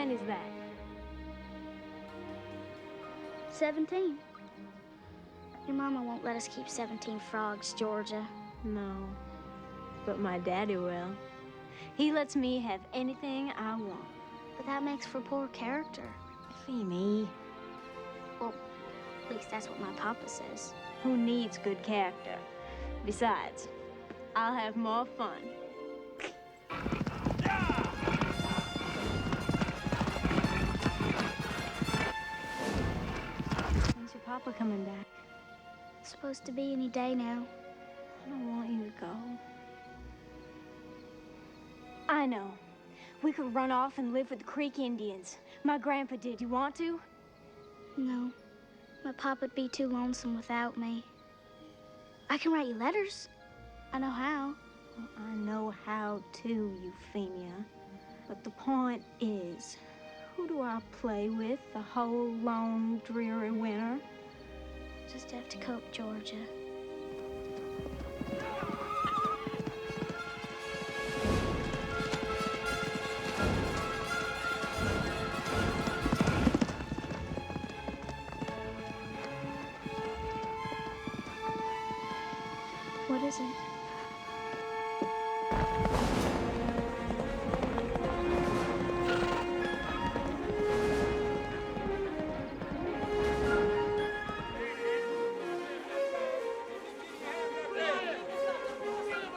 sign is that? 17. Your mama won't let us keep 17 frogs, Georgia. No, but my daddy will. He lets me have anything I want. But that makes for poor character. Feemy, Well, at least that's what my papa says. who needs good character? Besides, I'll have more fun. When's your papa coming back? It's supposed to be any day now. I don't want you to go. I know. We could run off and live with the Creek Indians. My grandpa did. You want to? No. My papa'd be too lonesome without me. I can write you letters. I know how. Well, I know how too, Euphemia. But the point is, who do I play with the whole long, dreary winter? Just have to cope, Georgia. What is it?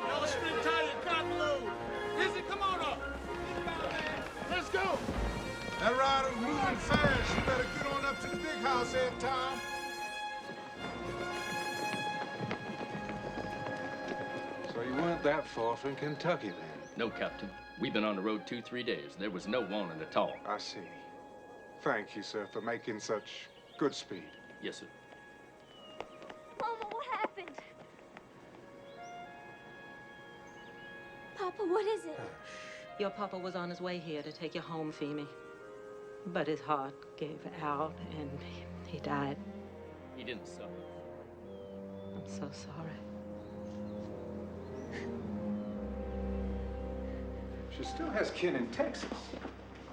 Y'all spin tight and cop load. Izzy, come on up. Let's go. That rider's moving fast. You better get on up to the big house there, Tom. So you weren't that far from Kentucky then? No, Captain. We've been on the road 2-3 days. There was no warning at all. I see. Thank you, sir, for making such good speed. Yes, sir. Mama, what happened? Papa, what is it? Your papa was on his way here to take you home, Feemy. But his heart gave out and he died. He didn't suffer. I'm so sorry. She still has kin in Texas.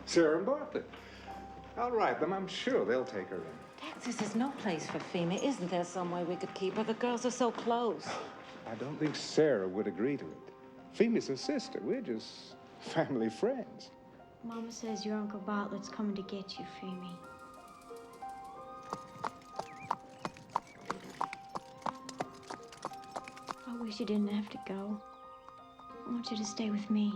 Sarah and Bartlett. I'll write them. I'm sure they'll take her in. Texas is no place for Feemy. Isn't there some way we could keep her? The girls are so close. I don't think Sarah would agree to it. Feemy's her sister. We're just family friends. Mama says your Uncle Bartlett's coming to get you, Feemy. I wish you didn't have to go. I want you to stay with me.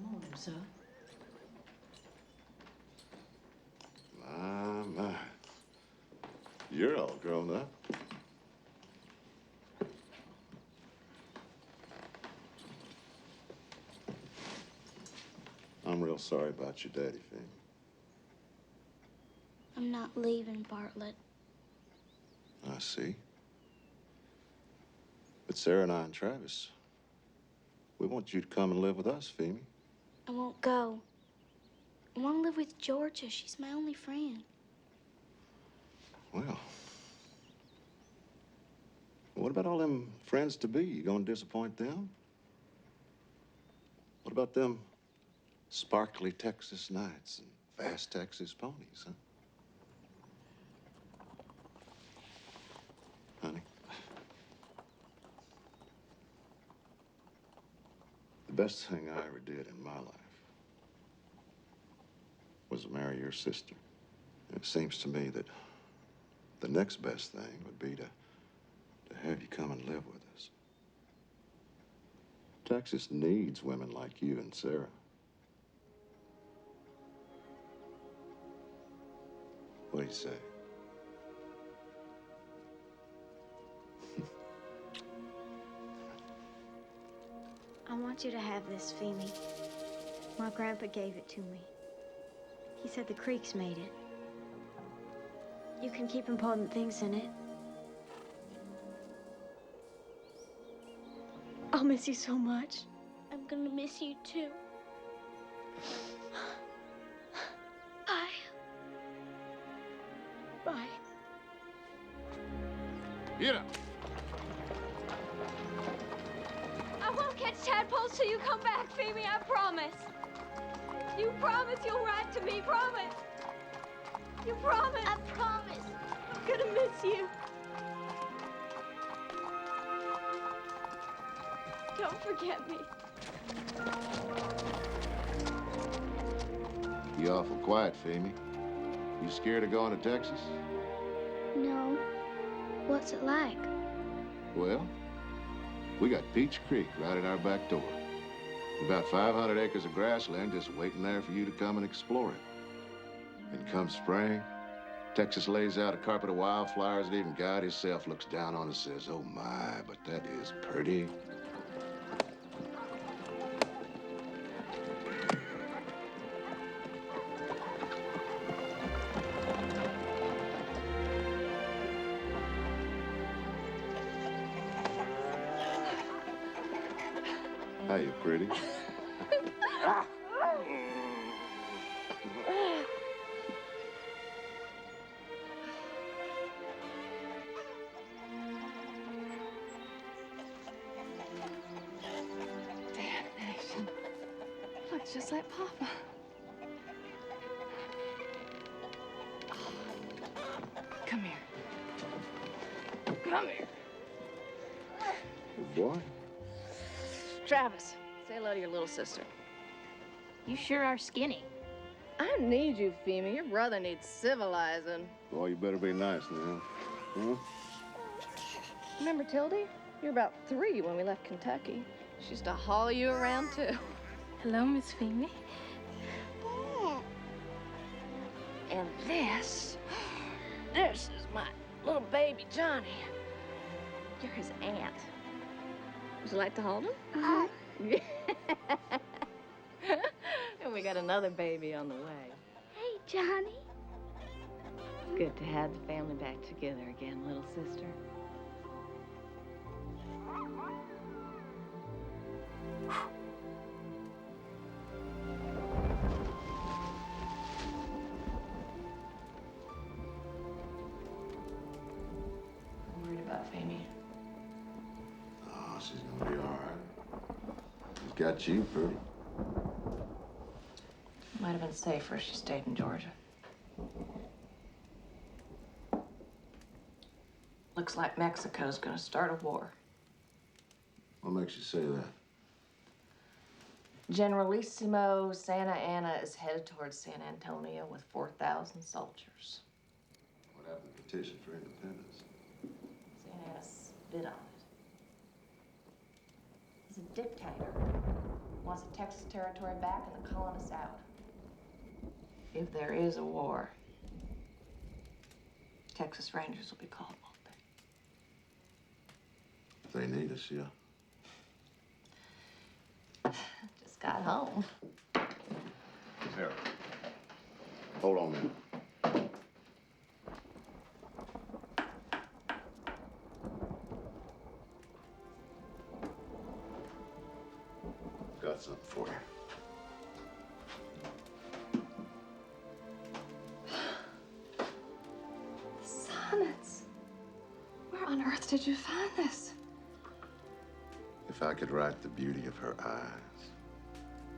Morning, sir. My. You're all grown up. I'm real sorry about your daddy, Finn. I'm not leaving, Bartlett. I see. But Sarah and I and Travis, we want you to come and live with us, Feemy. I won't go. I want to live with Georgia. She's my only friend. Well, what about all them friends to be? You gonna disappoint them? What about them sparkly Texas nights and fast Texas ponies, huh? Honey, the best thing I ever did in my life was to marry your sister. And it seems to me that the next best thing would be to have you come and live with us. Texas needs women like you and Sarah. What do you say? I want you to have this, Feemy. My grandpa gave it to me. He said the creeks made it. You can keep important things in it. I'll miss you so much. I'm gonna miss you too. Bye. Bye. Get up. I won't catch tadpoles till you come back, Phoebe, I promise. You promise you'll write to me, promise. You promise. I promise. I'm gonna miss you. Don't forget me. You awful quiet, Femi. You scared of going to Texas? No. What's it like? Well, we got Peach Creek right at our back door. About 500 acres of grassland just waiting there for you to come and explore it. And come spring, Texas lays out a carpet of wildflowers, and even God himself looks down on it and says, "Oh my, but that is pretty." How you pretty? Damnation. Looks just like Papa. Come here. Come here. Good boy. Travis, say hello to your little sister. You sure are skinny. I need you, Femi. Your brother needs civilizing. Boy, you better be nice now. Huh? Remember Tildy? You were about 3 when we left Kentucky. She used to haul you around, too. Hello, Miss Phoebe. And this is my little baby, Johnny. You're his aunt. Would you like to hold him? Uh-huh. And we got another baby on the way. Hey, Johnny. It's good to have the family back together again, little sister. I'm worried about Femi. Oh, she's gonna be all right. She's got you pretty. Might have been safer if she stayed in Georgia. Looks like Mexico's gonna start a war. What makes you say that? Generalissimo Santa Anna is headed towards San Antonio with 4,000 soldiers. What happened to the petition for independence? Santa Anna spit on it. He's a dictator. Wants the Texas territory back and the colonists out. If there is a war, Texas Rangers will be called, won't they? If they need us, yeah. Just got home. Here. Hold on a minute. Got something for you. Sonnets. Where on earth did you find this? If I could write the beauty of her eyes,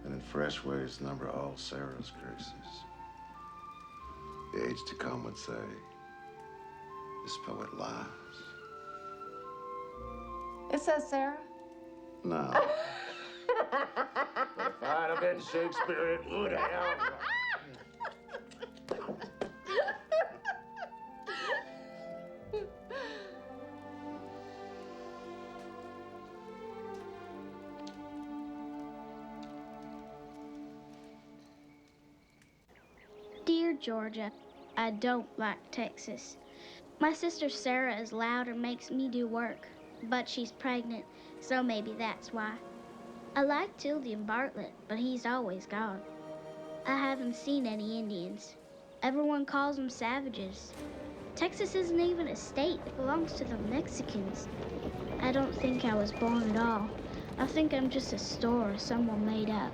and in fresh ways number all Sarah's graces, the age to come would say, this poet lies. It says Sarah. No. But if I'd have been Shakespeare, it would have. Dear Georgia, I don't like Texas. My sister Sarah is loud and makes me do work, but she's pregnant, so maybe that's why. I like Tildy and Bartlett, but he's always gone. I haven't seen any Indians. Everyone calls them savages. Texas isn't even a state. It belongs to the Mexicans. I don't think I was born at all. I think I'm just a story someone made up.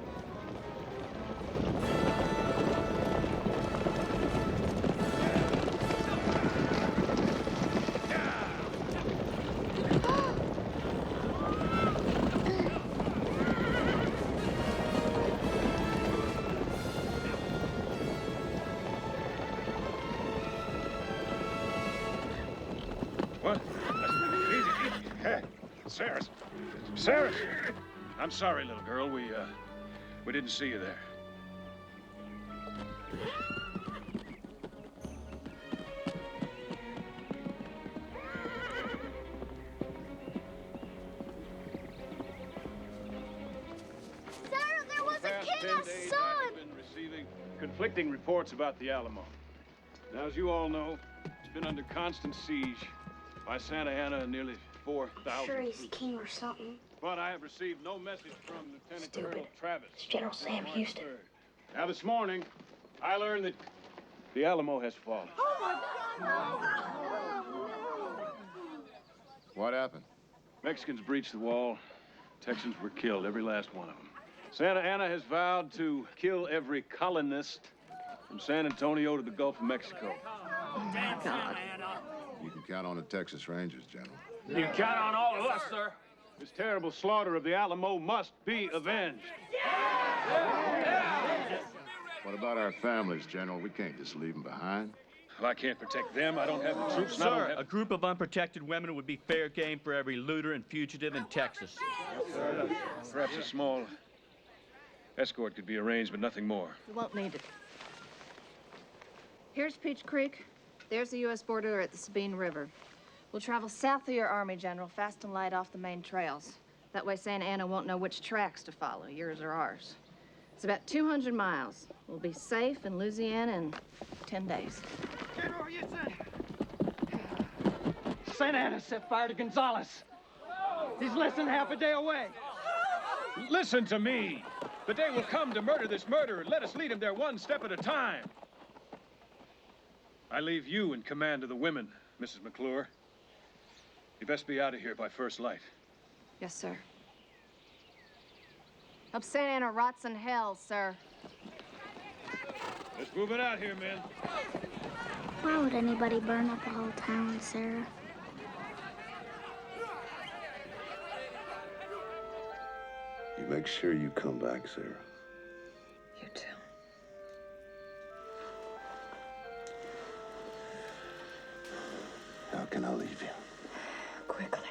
Sarah! I'm sorry, little girl. We didn't see you there. Sarah, there was a kid I saw him! I've been receiving conflicting reports about the Alamo. Now, as you all know, it's been under constant siege by Santa Ana and nearly 4,000 Sure he's troops. king or something. But I have received no message from Lieutenant Colonel Travis. It's General Sam Houston. Now, this morning, I learned that the Alamo has fallen. What happened? Mexicans breached the wall. Texans were killed, every last one of them. Santa Ana has vowed to kill every colonist from San Antonio to the Gulf of Mexico. Oh, my God. You can count on the Texas Rangers, General. You can count on all of us, sir. This terrible slaughter of the Alamo must be avenged. What about our families, General? We can't just leave them behind. Well, I can't protect them. I don't have the troops. and I don't Sir, have... a group of unprotected women would be fair game for every looter and fugitive in Texas. Perhaps a small escort could be arranged, but nothing more. We won't need it. Here's Peach Creek. There's the U.S. border at the Sabine River. We'll travel south of your army, General, fast and light off the main trails. That way Santa Ana won't know which tracks to follow, yours or ours. It's about 200 miles. We'll be safe in Louisiana in 10 days. General, yes, sir. Santa Ana set fire to Gonzales. He's less than half a day away. Listen to me. The day will come to murder this murderer. Let us lead him there one step at a time. I leave you in command of the women, Mrs. McClure. You best be out of here by first light. Yes, sir. Hope Santa Ana rots in hell, sir. Let's move it out here, men. Why would anybody burn up a whole town, Sarah? You make sure you come back, Sarah. You too. How can I leave you? Quickly.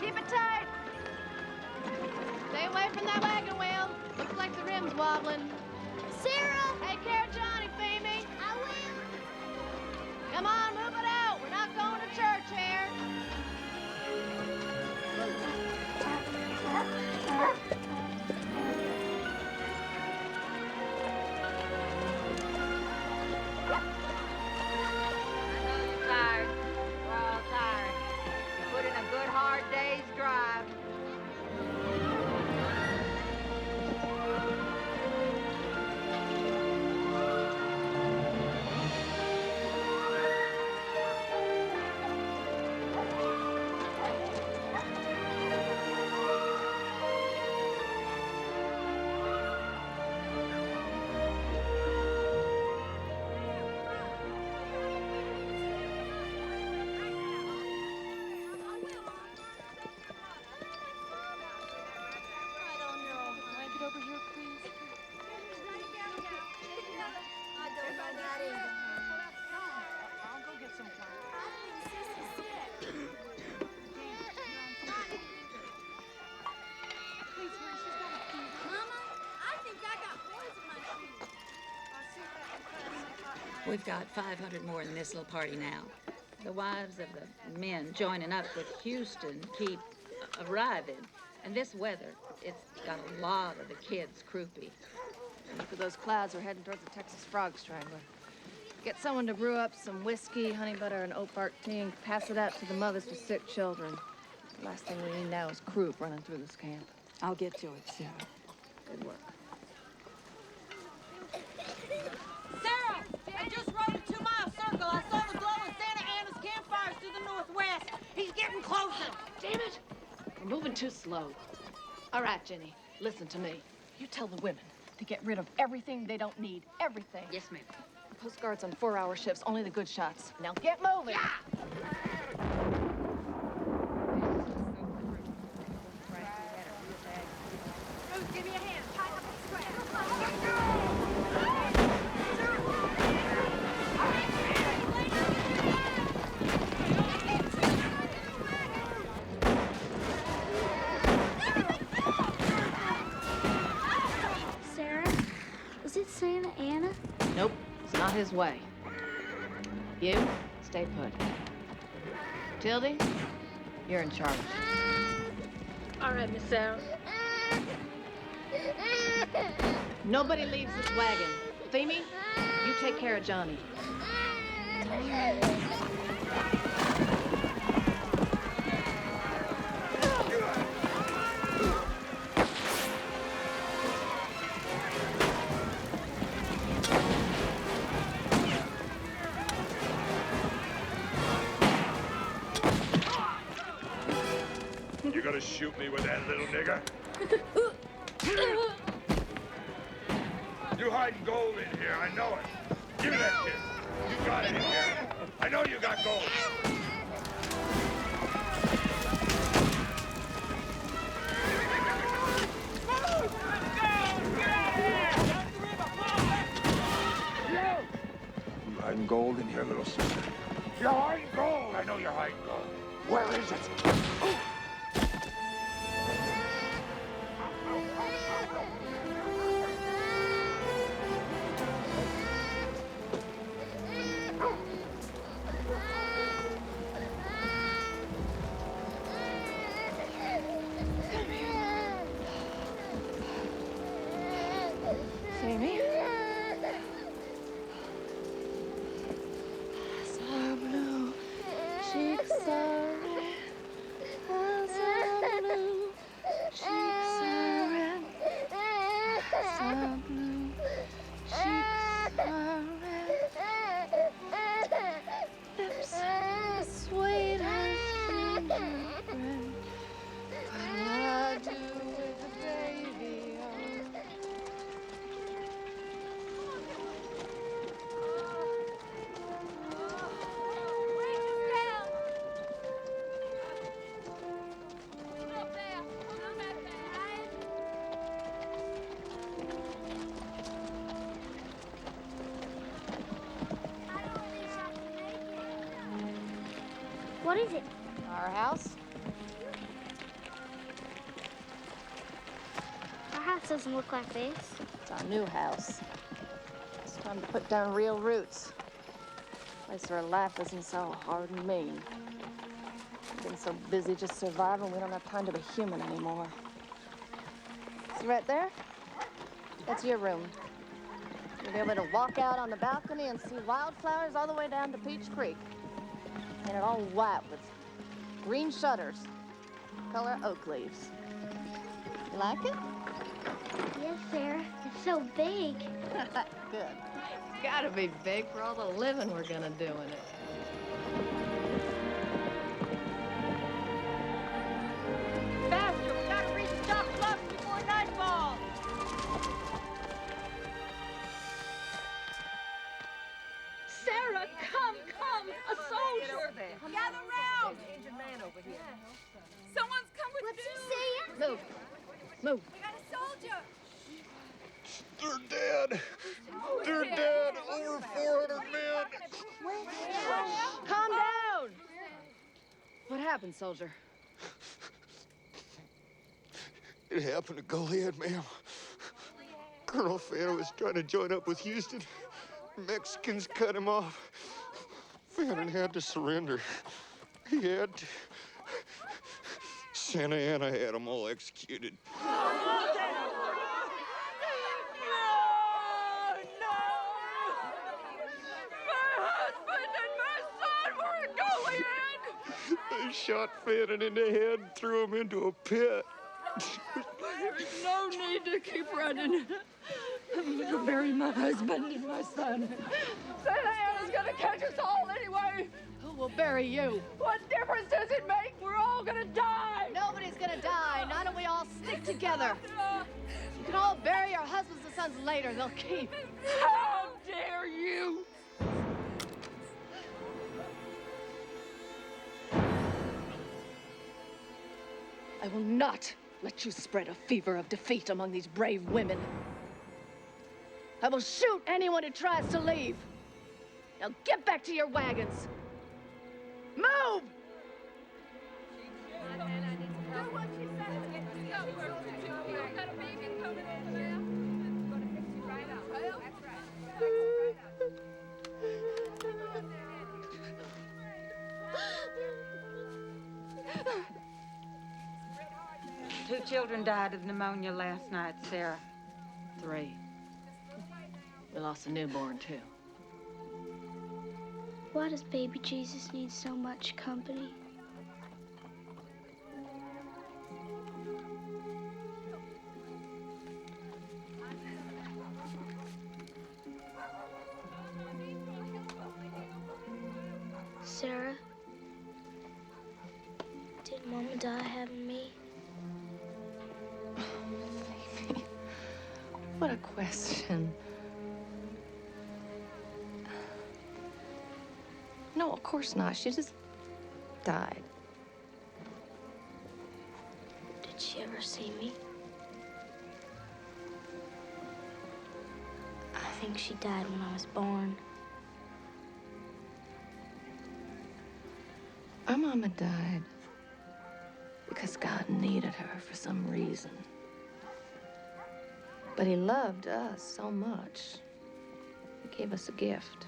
Keep it tight. Stay away from that wagon wheel. Looks like the rim's wobbling. Sarah! Take care of Johnny, Feemy. I will. Come on, move it out. We're not going to church here. Tired. We're all tired. You put in a good hard day's drive. We've got 500 more in this little party now. The wives of the men joining up with Houston keep arriving. And this weather, it's got a lot of the kids croupy. Look at those clouds. We're heading towards the Texas Frog Strangler. Get someone to brew up some whiskey, honey butter, and oat bark tea and pass it out to the mothers with sick children. Last thing we need now is croup running through this camp. I'll get to it, Sarah. Good work. Sarah, I just rode a 2-mile circle. I saw the glow of Santa Ana's campfires to the northwest. He's getting closer. Damn it! We're moving too slow. All right, Jenny, listen to me. You tell the women to get rid of everything they don't need. Everything. Yes, ma'am. The Coast Guard's on 4-hour shifts, only the good shots. Now get moving! Yeah! Give me a hand. Tie up the scrap. Sarah, is it Santa Ana? Nope, it's not his way. You, stay put. Tildy, you're in charge. All right, Miss Sarah. Nobody leaves this wagon. Femi, you take care of Johnny. You gonna shoot me with that little nigger? You hiding gold in here, I know it. Give me that shit. You got it in here. I know you got gold. You hiding gold in here, little sister? You're hiding gold. I know you're hiding gold. Where is it? Femi? So blue, cheeks are red. So blue, cheeks are red. So blue, cheeks are red. Lips as sweet as gingerbread. What I do with a baby on. What is it? Our house? Our house doesn't look like this. It's our new house. It's time to put down real roots. A place where life isn't so hard and mean. We've been so busy just surviving, we don't have time to be human anymore. See right there? That's your room. You'll be able to walk out on the balcony and see wildflowers all the way down to Peach Creek. Painted all white with green shutters, color oak leaves. You like it? Yes, Sarah. It's so big. Good. It's gotta be big for all the living we're gonna do in it. Faster, we gotta reach Doc Bluff before nightfall. Sarah, come, a soldier. Gather round. Injured man over here. Someone's come with you. Move. Move. We got a soldier. They're dead. They're dead. Over 400 men. Calm down. What happened, soldier? It happened to Goliad, ma'am. Colonel Fanner was trying to join up with Houston. Mexicans cut him off. Fannin had to surrender. He had to. Santa Ana had them all executed. They shot Fannin in the head and threw him into a pit. There's no need to keep running. You'll bury my husband and my son. Santa Anna's gonna catch us all anyway. Who will bury you? What difference does it make? We're all gonna die. Nobody's gonna die. Now don't we all stick together? You can all bury your husbands and sons later. They'll keep. How dare you? I will not let you spread a fever of defeat among these brave women. I will shoot anyone who tries to leave. Now get back to your wagons. Move! Two children died of pneumonia last night, Sarah. 3. We lost a newborn, too. Why does baby Jesus need so much company? Sarah, did Mama die having me? What a question. No, of course not. She just died. Did she ever see me? I think she died when I was born. Our mama died because God needed her for some reason. But he loved us so much. He gave us a gift.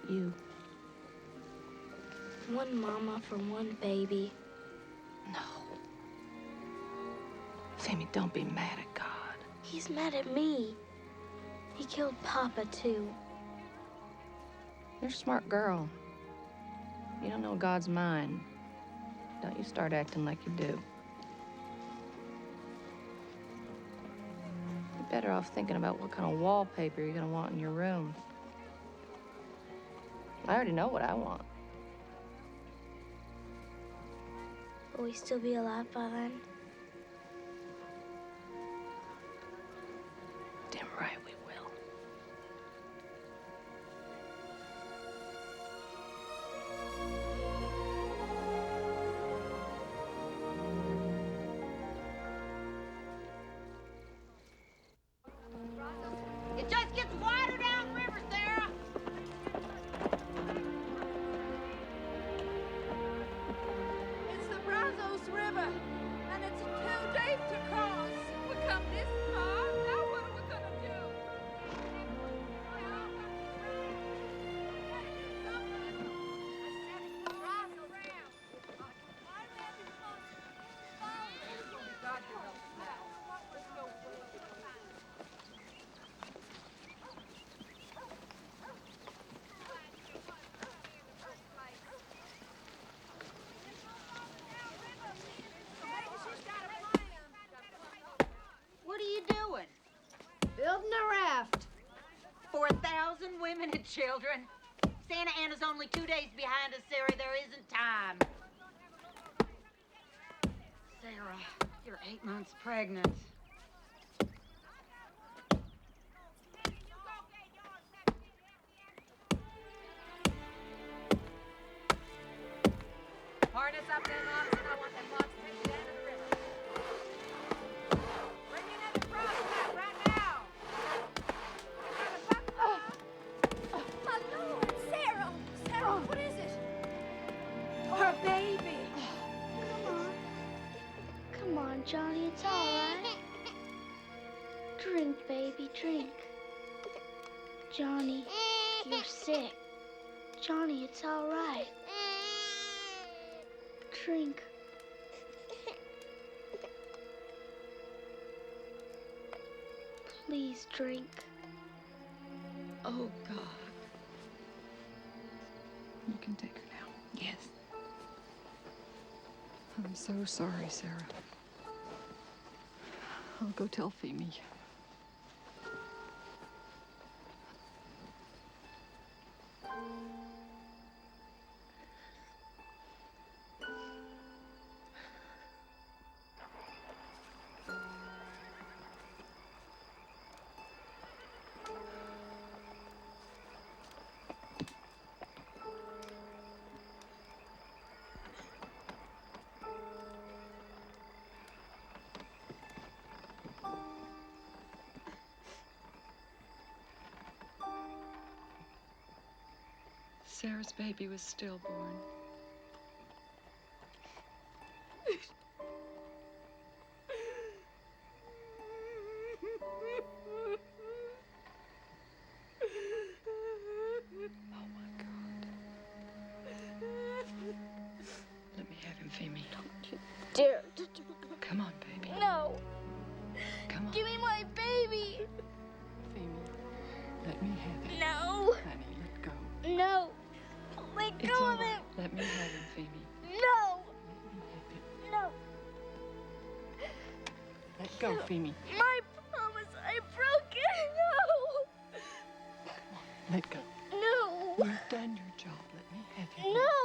You. One mama for one baby. No. Sammy, don't be mad at God. He's mad at me. He killed Papa, too. You're a smart girl. You don't know God's mind. Don't you start acting like you do. You're better off thinking about what kind of wallpaper you're gonna want in your room. I already know what I want. Will we still be alive by then? Damn right we will. It just gets wider downriver, Sarah. It's the Brazos River, and it's too deep to cross. We come this far, now what are we gonna do? What are you doing? Building a raft. For 1,000 women and children? Santa Anna's only 2 days behind us, Sarah. There isn't time. Sarah, you're 8 months pregnant. Harness up them logs, and I want them logs taken down to the river. Bring in another prospect right now. My Lord, Sarah! Sarah, what is it? Her baby. Come on, Johnny, it's all right. Drink, baby, drink. Johnny, you're sick. Johnny, it's all right. Drink. Please drink. Oh, God. You can take her now. Yes. I'm so sorry, Sarah. I'll go tell Femi. Sarah's baby was stillborn. Oh my God. Let me have him, Femi. Don't you dare. Come on, baby. No. Come on. Give me my baby. Femi, let me have it. No. Honey, let go. No. Let It's go all of right. him. Let me have him, Femi. No. No. Let go, Femi. My promise, I broke it. Let go. No. You've done your job. Let me have him. No.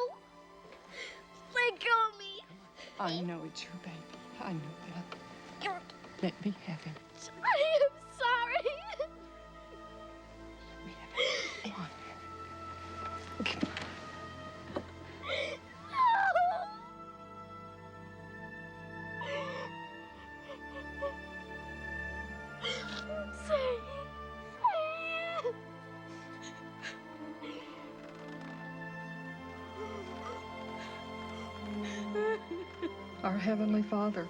Let go of me. I know it's your baby. I know that. You're Let me have him. I am sorry. Come on. Our Heavenly Father,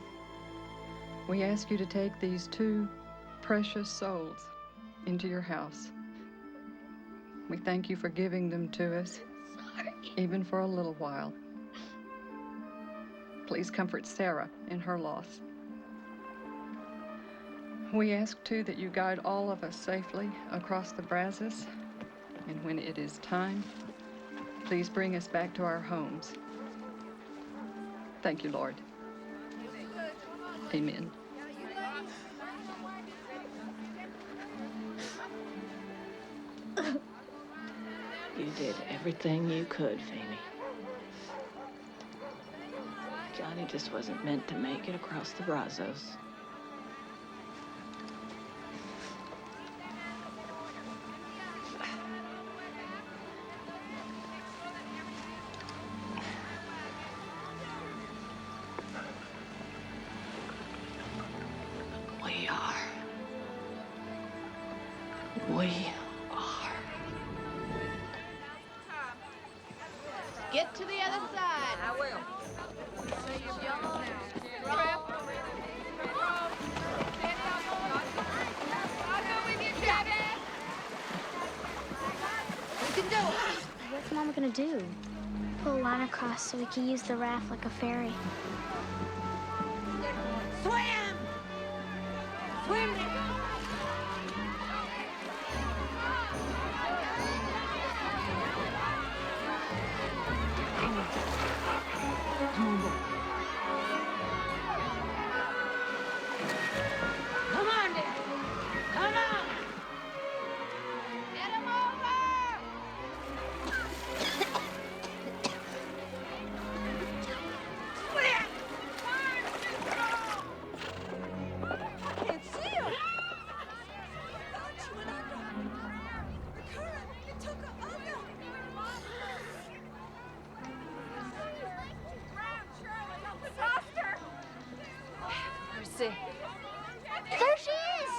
we ask you to take these two precious souls into your house. We thank you for giving them to us, even for a little while. Please comfort Sarah in her loss. We ask, too, that you guide all of us safely across the Brazos, and when it is time, please bring us back to our homes. Thank you, Lord. Amen. You did everything you could, Femi. Johnny just wasn't meant to make it across the Brazos. We are. Get to the other side. I will. So you're young now. Trap. I'll go with you, Travis. We can do it. What's Mama gonna do? Pull a line across so we can use the raft like a ferry. Swim! Swim! Come on, Dad. Come on. Get him over! I can't see him. She went under. The current, it took her under. Faster! Mercy. There she is!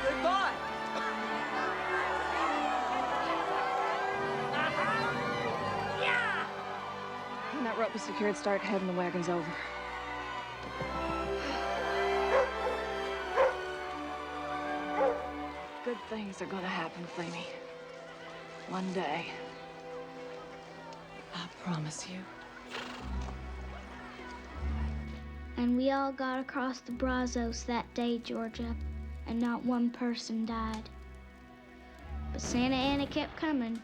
Good boy. Yeah! When that rope is secured, start heading the wagons over. Good things are gonna happen, Flamey. One day. I promise you. And we all got across the Brazos that day, Georgia, and not one person died. But Santa Anna kept coming.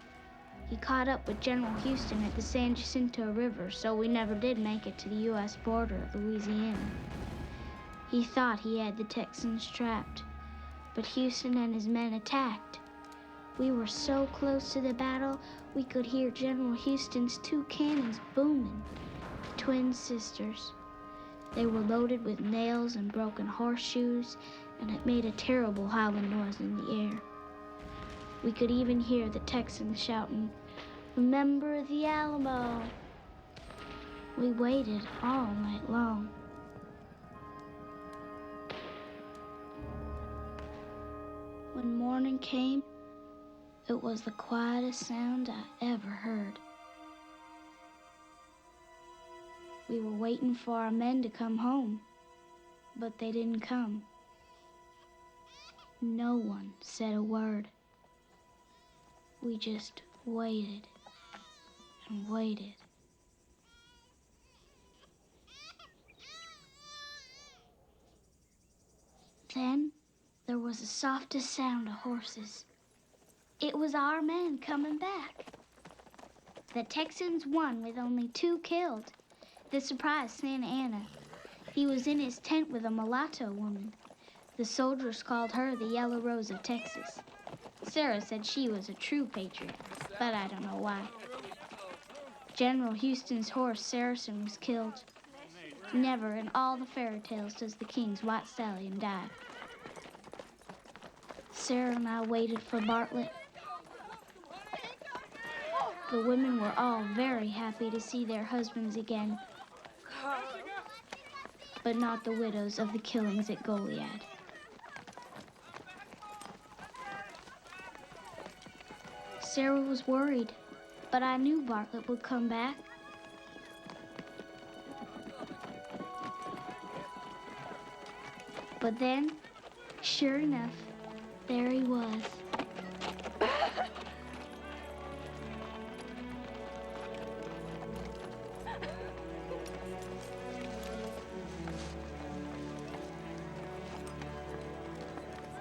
He caught up with General Houston at the San Jacinto River, so we never did make it to the U.S. border of Louisiana. He thought he had the Texans trapped, but Houston and his men attacked. We were so close to the battle, we could hear General Houston's 2 cannons booming. Twin sisters. They were loaded with nails and broken horseshoes, and it made a terrible howling noise in the air. We could even hear the Texans shouting, "Remember the Alamo!" We waited all night long. When morning came, it was the quietest sound I ever heard. We were waiting for our men to come home, but they didn't come. No one said a word. We just waited and waited. Then there was the softest sound of horses. It was our men coming back. The Texans won with only 2 killed. This surprised Santa Anna. He was in his tent with a mulatto woman. The soldiers called her the Yellow Rose of Texas. Sarah said she was a true patriot, but I don't know why. General Houston's horse, Saracen, was killed. Never in all the fairy tales does the king's white stallion die. Sarah and I waited for Bartlett. The women were all very happy to see their husbands again, but not the widows of the killings at Goliad. Sarah was worried, but I knew Bartlett would come back. But then, sure enough, there he was.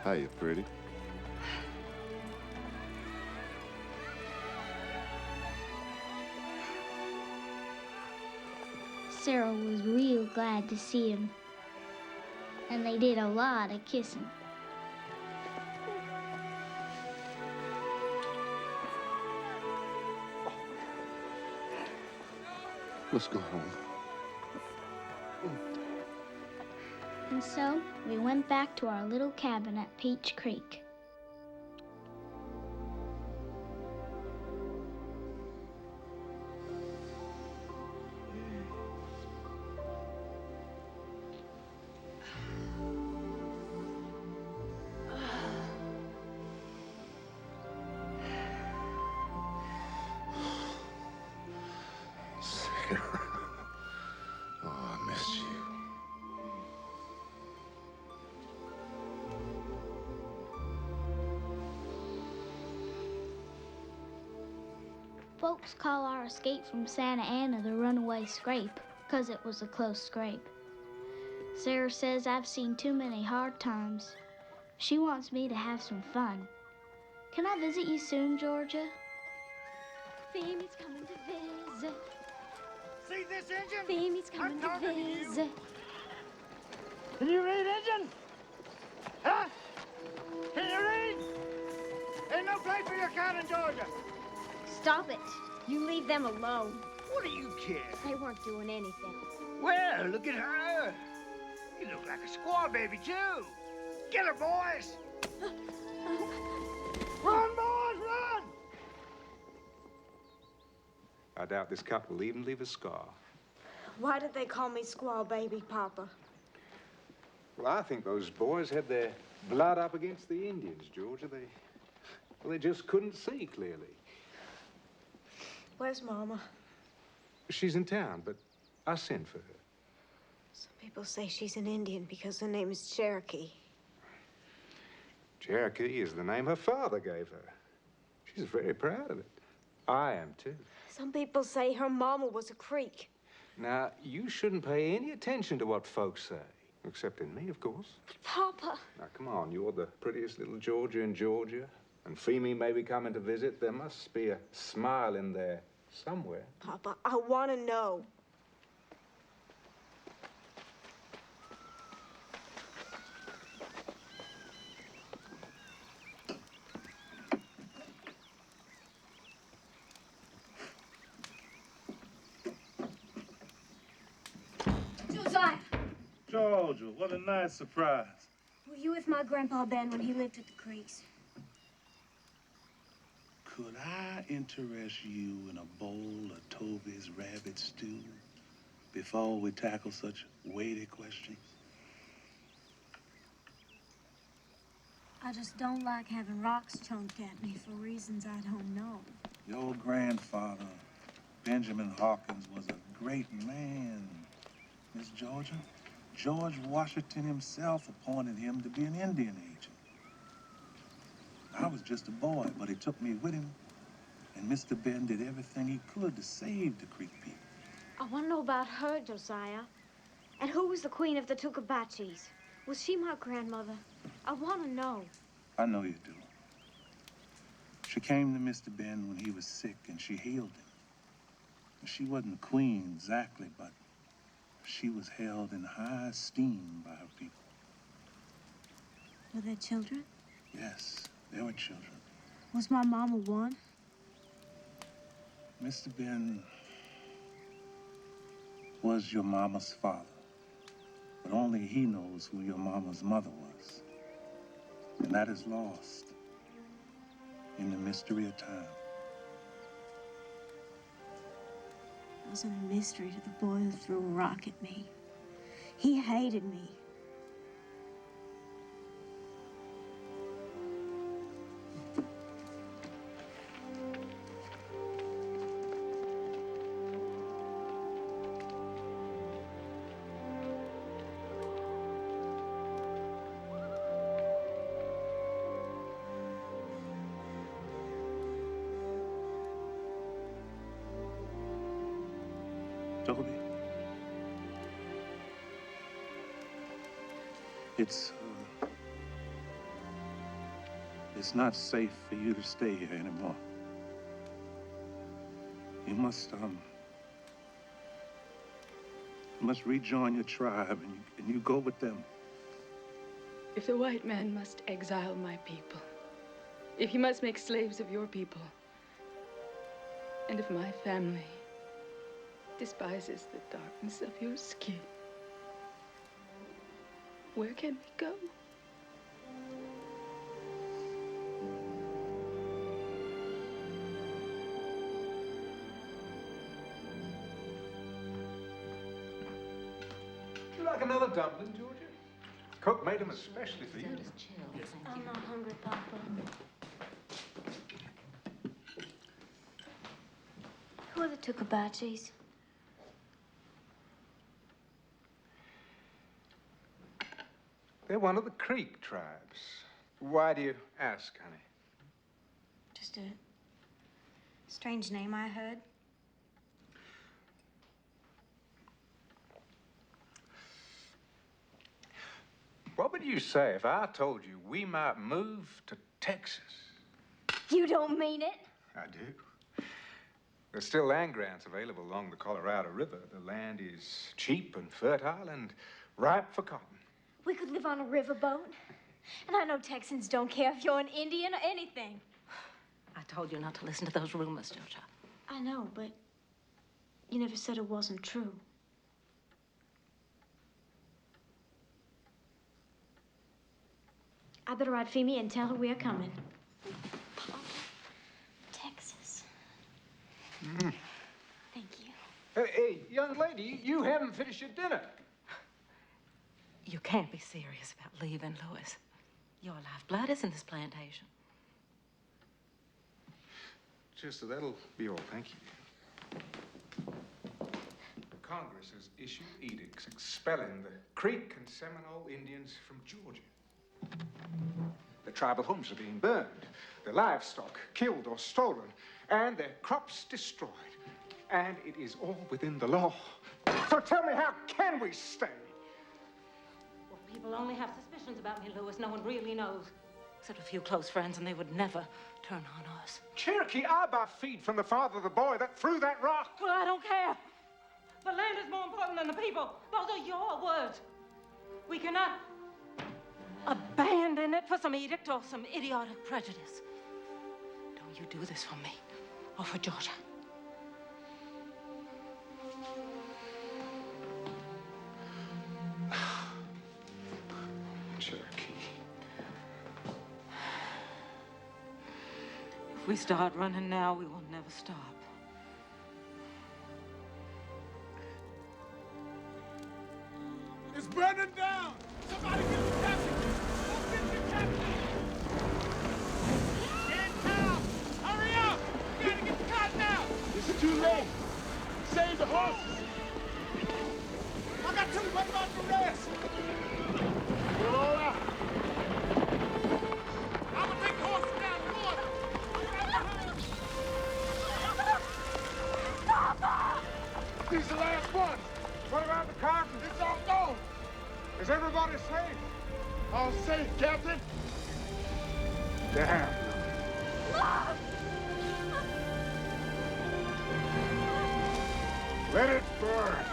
Hiya, pretty. Sarah was real glad to see him, and they did a lot of kissing. Let's go home. And so we went back to our little cabin at Peach Creek. Oh, I missed you. Folks call our escape from Santa Anna the runaway scrape, 'cause it was a close scrape. Sarah says I've seen too many hard times. She wants me to have some fun. Can I visit you soon, Georgia? Feemy's coming to visit. See this engine? Feemy's coming to visit. Can you read, engine? Huh? Can you read? Ain't no place for your kind in Georgia. Stop it. You leave them alone. What do you care? They weren't doing anything. Well, look at her. You look like a squaw baby, too. Get her, boys. Run, boys, run! I doubt this cut will even leave a scar. Why did they call me Squaw Baby, Papa? Well, I think those boys had their blood up against the Indians, Georgia. They just couldn't see clearly. Where's Mama? She's in town, but I sent for her. Some people say she's an Indian because her name is Cherokee. Cherokee is the name her father gave her. She's very proud of it. I am, too. Some people say her mama was a Creek. Now, you shouldn't pay any attention to what folks say. Except in me, of course. Papa. Now, come on. You're the prettiest little Georgia in Georgia. And Feemy may be coming to visit. There must be a smile in there somewhere. Papa, I want to know. Josiah, Georgia, what a nice surprise. were you with my Grandpa Ben when he lived at the Creeks? Could I interest you in a bowl of Toby's rabbit stew before we tackle such weighty questions? I just don't like having rocks chunked at me for reasons I don't know. Your grandfather, Benjamin Hawkins, was a great man, Miss Georgia. George Washington himself appointed him to be an Indian agent. I was just a boy, but he took me with him, and Mr. Ben did everything he could to save the Creek people. I want to know about her, Josiah. And who was the queen of the Tookabachis? Was she my grandmother? I want to know. I know you do. She came to Mr. Ben when he was sick, and she healed him. She wasn't the queen exactly, but she was held in high esteem by her people. Were there children? Yes, they were children. Was my mama one? Mr. Ben was your mama's father, but only he knows who your mama's mother was. And that is lost in the mystery of time. It wasn't a mystery to the boy who threw a rock at me. He hated me. Toby, it's not safe for you to stay here anymore. You must rejoin your tribe, and you go with them. If the white man must exile my people, if he must make slaves of your people, and if my family despises the darkness of your skin, where can we go? You like another dumpling, Georgia? Cook made them especially for you. I'm not hungry, Papa. Who are the Tookabachis? They're one of the Creek tribes. Why do you ask, honey? Just a strange name I heard. What would you say if I told you we might move to Texas? You don't mean it. I do. There's still land grants available along the Colorado River. The land is cheap and fertile and ripe for cotton. We could live on a riverboat. And I know Texans don't care if you're an Indian or anything. I told you not to listen to those rumors, Georgia. I know, but you never said it wasn't true. I better write Feemy and tell her we're coming. Texas. Mm. Thank you. Hey, young lady, you haven't finished your dinner. You can't be serious about leaving, Louis. Your lifeblood is in this plantation. Just that'll be all, thank you. Congress has issued edicts expelling the Creek and Seminole Indians from Georgia. Their tribal homes are being burned, their livestock killed or stolen, and their crops destroyed. and it is all within the law. So tell me, how can we stay? Well, people only have suspicions about me, Louis. No one really knows. Except a few close friends, and they would never turn on us. Cherokee, I buy feed from the father of the boy that threw that rock. Well, I don't care. The land is more important than the people. Those are your words. We cannot abandon it for some edict or some idiotic prejudice. Don't you do this for me or for Georgia. Cherokee. If we start running now, we will never stop. It's burning down! Somebody get the captain! Go get the captain! Get in town! Hurry up! We gotta get the cotton out! It's too late! Save the horses! I got two, what about the rest? We're all out. I'm gonna take the horses down the water! These are the last ones. What about the cotton? It's all gone! Is everybody safe? All safe, Captain. Damn. Let it burn.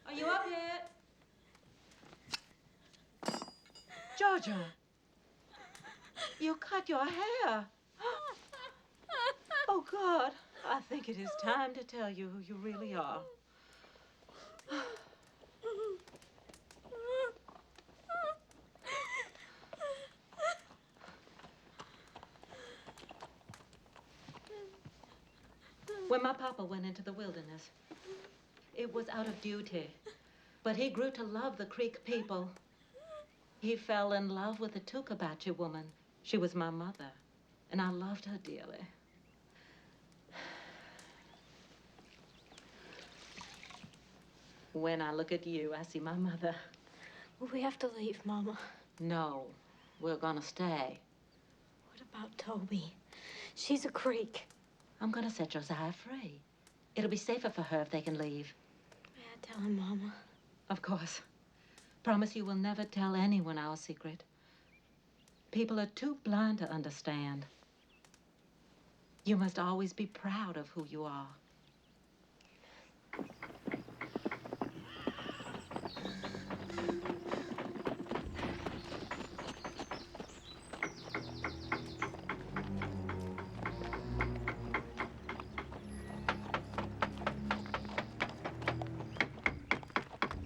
Are you up yet? Georgia, you cut your hair. Oh, God. I think it is time to tell you who you really are. When my papa went into the wilderness, it was out of duty. But he grew to love the Creek people. He fell in love with the Tukabachi woman. She was my mother, and I loved her dearly. When I look at you, I see my mother. We have to leave, Mama. No, we're gonna stay. What about Toby? She's a Creek. I'm gonna set Josiah free. It'll be safer for her if they can leave. May I tell him, Mama? Of course. Promise you will never tell anyone our secret. People are too blind to understand. You must always be proud of who you are.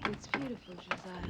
It's beautiful, Josiah.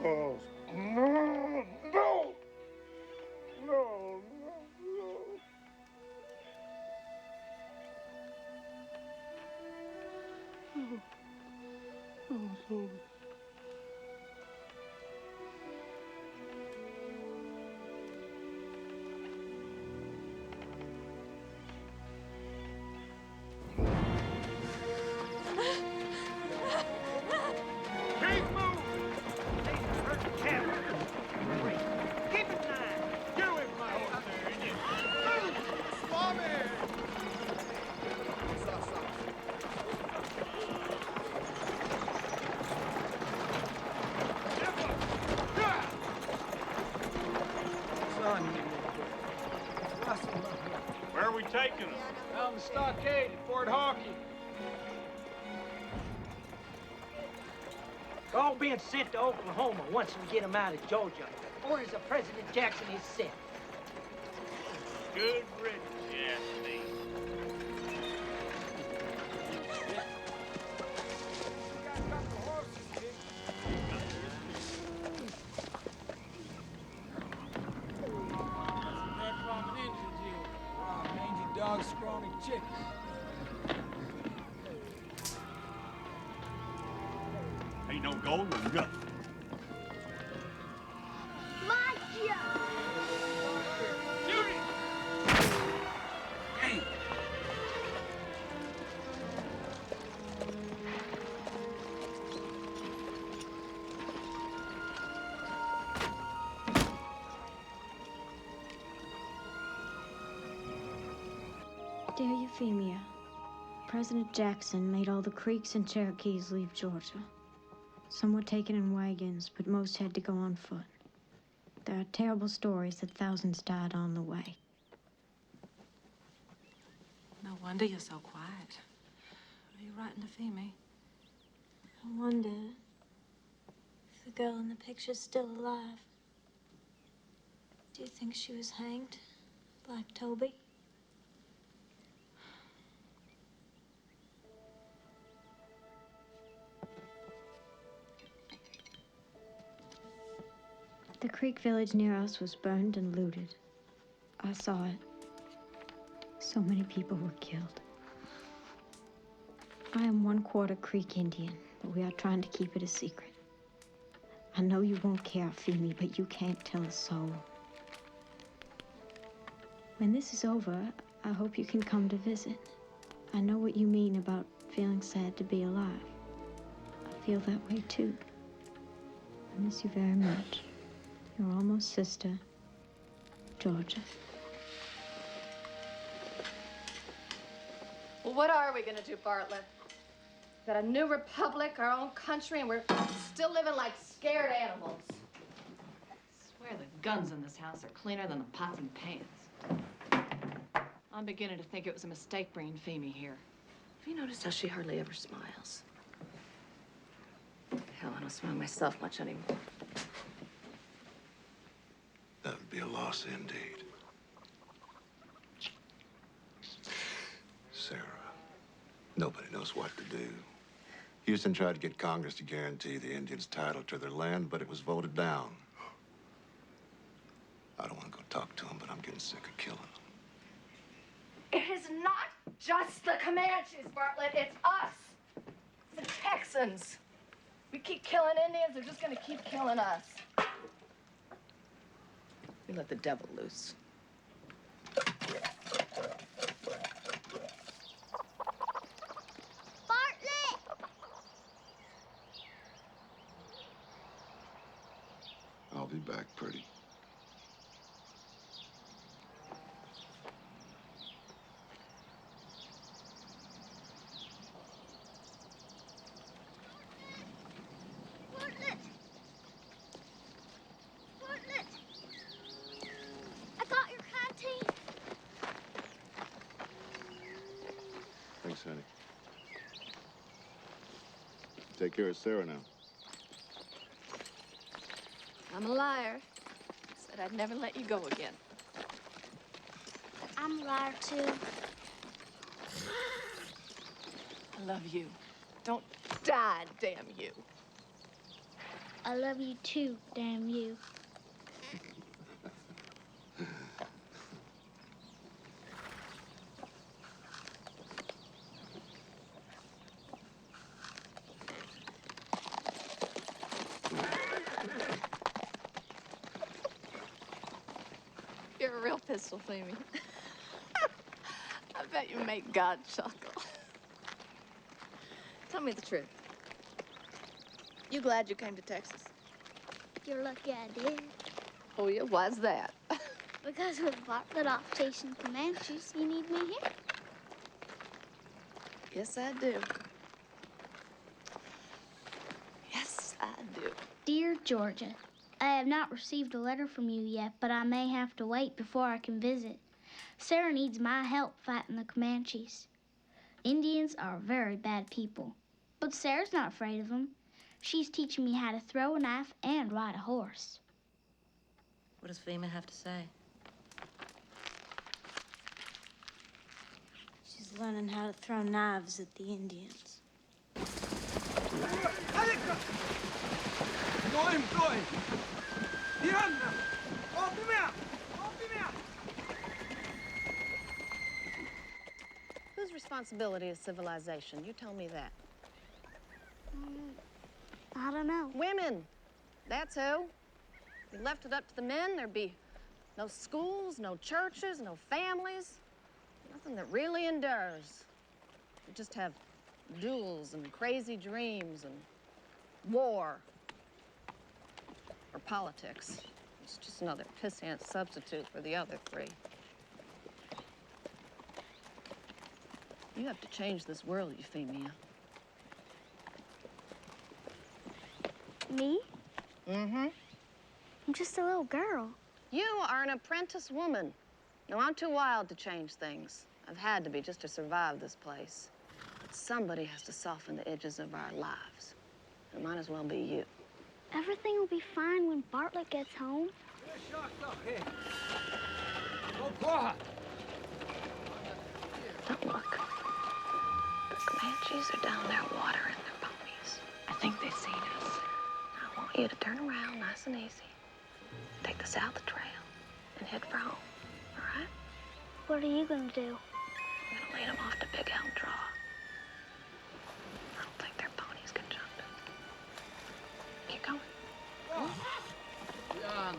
Oh, no, no, no, no. Oh. Keep moving! Hurt the camera. Keep it line. Get away from my horse there, Indian. Move! Swami! Where are we taking them? Down the stockade at Fort Hawkey. They're all being sent to Oklahoma once we get them out of Georgia. Orders of President Jackson is sent. Good riddance, you ask me. Dog, scrawny chicken. Ain't no gold or nothing. Hey! Dear Euphemia, President Jackson made all the Creeks and Cherokees leave Georgia. Some were taken in wagons, but most had to go on foot. There are terrible stories that thousands died on the way. No wonder you're so quiet. What are you writing to Femi? I wonder if the girl in the picture's still alive. Do you think she was hanged, like Toby? The Creek village near us was burned and looted. I saw it. So many people were killed. I am 1/4 Creek Indian, but we are trying to keep it a secret. I know you won't care, Femi, but you can't tell a soul. When this is over, I hope you can come to visit. I know what you mean about feeling sad to be alive. I feel that way too. I miss you very much. Your almost sister, Georgia. Well, what are we gonna do, Bartlett? Got a new republic, our own country, and we're still living like scared animals. I swear the guns in this house are cleaner than the pots and pans. I'm beginning to think it was a mistake bringing Femi here. Have you noticed how she hardly ever smiles? Hell, I don't smile myself much anymore. That would be a loss indeed. Sarah, nobody knows what to do. Houston tried to get Congress to guarantee the Indians title to their land, but it was voted down. I don't want to go talk to them, but I'm getting sick of killing them. It is not just the Comanches, Bartlett. It's us. The Texans. We keep killing Indians, they're just gonna keep killing us. We let the devil loose. I'll be back, pretty. I got your canteen. Thanks, honey. Take care of Sarah now. I'm a liar. Said I'd never let you go again. I'm a liar, too. I love you. Don't die, damn you. I love you, too, damn you. You're a real pistol, Femi. I bet you make God chuckle. Tell me the truth. You glad you came to Texas? You're lucky I did. Oh, yeah? Why's that? Because with Bartlett off chasing Comanches, you need me here. Yes, I do. Yes, I do. Dear Georgia, I have not received a letter from you yet, but I may have to wait before I can visit. Sarah needs my help fighting the Comanches. Indians are very bad people, but Sarah's not afraid of them. She's teaching me how to throw a knife and ride a horse. What does Fema have to say? She's learning how to throw knives at the Indians. Going. Diana! Open me up! Whose responsibility is civilization? You tell me that. I don't know. Women. That's who. If you left it up to the men, there'd be no schools, no churches, no families. Nothing that really endures. You just have duels and crazy dreams and war. Or politics. It's just another pissant substitute for the other three. You have to change this world, Euphemia. Me? Mm-hmm. I'm just a little girl. You are an apprentice woman. No, I'm too wild to change things. I've had to be just to survive this place. Somebody has to soften the edges of our lives. It might as well be you. Everything will be fine when Bartlett gets home. Don't look. The Comanches are down there watering their ponies. I think they've seen us. I want you to turn around nice and easy. Take the south trail and head for home, all right? What are you gonna do? I'm gonna lead them off to Big Elm Draw. I don't think their ponies can jump it. Keep going. Go on.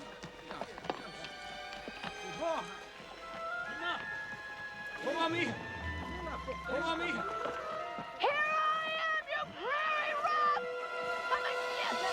Here I am, you prairie rat! Come and get me!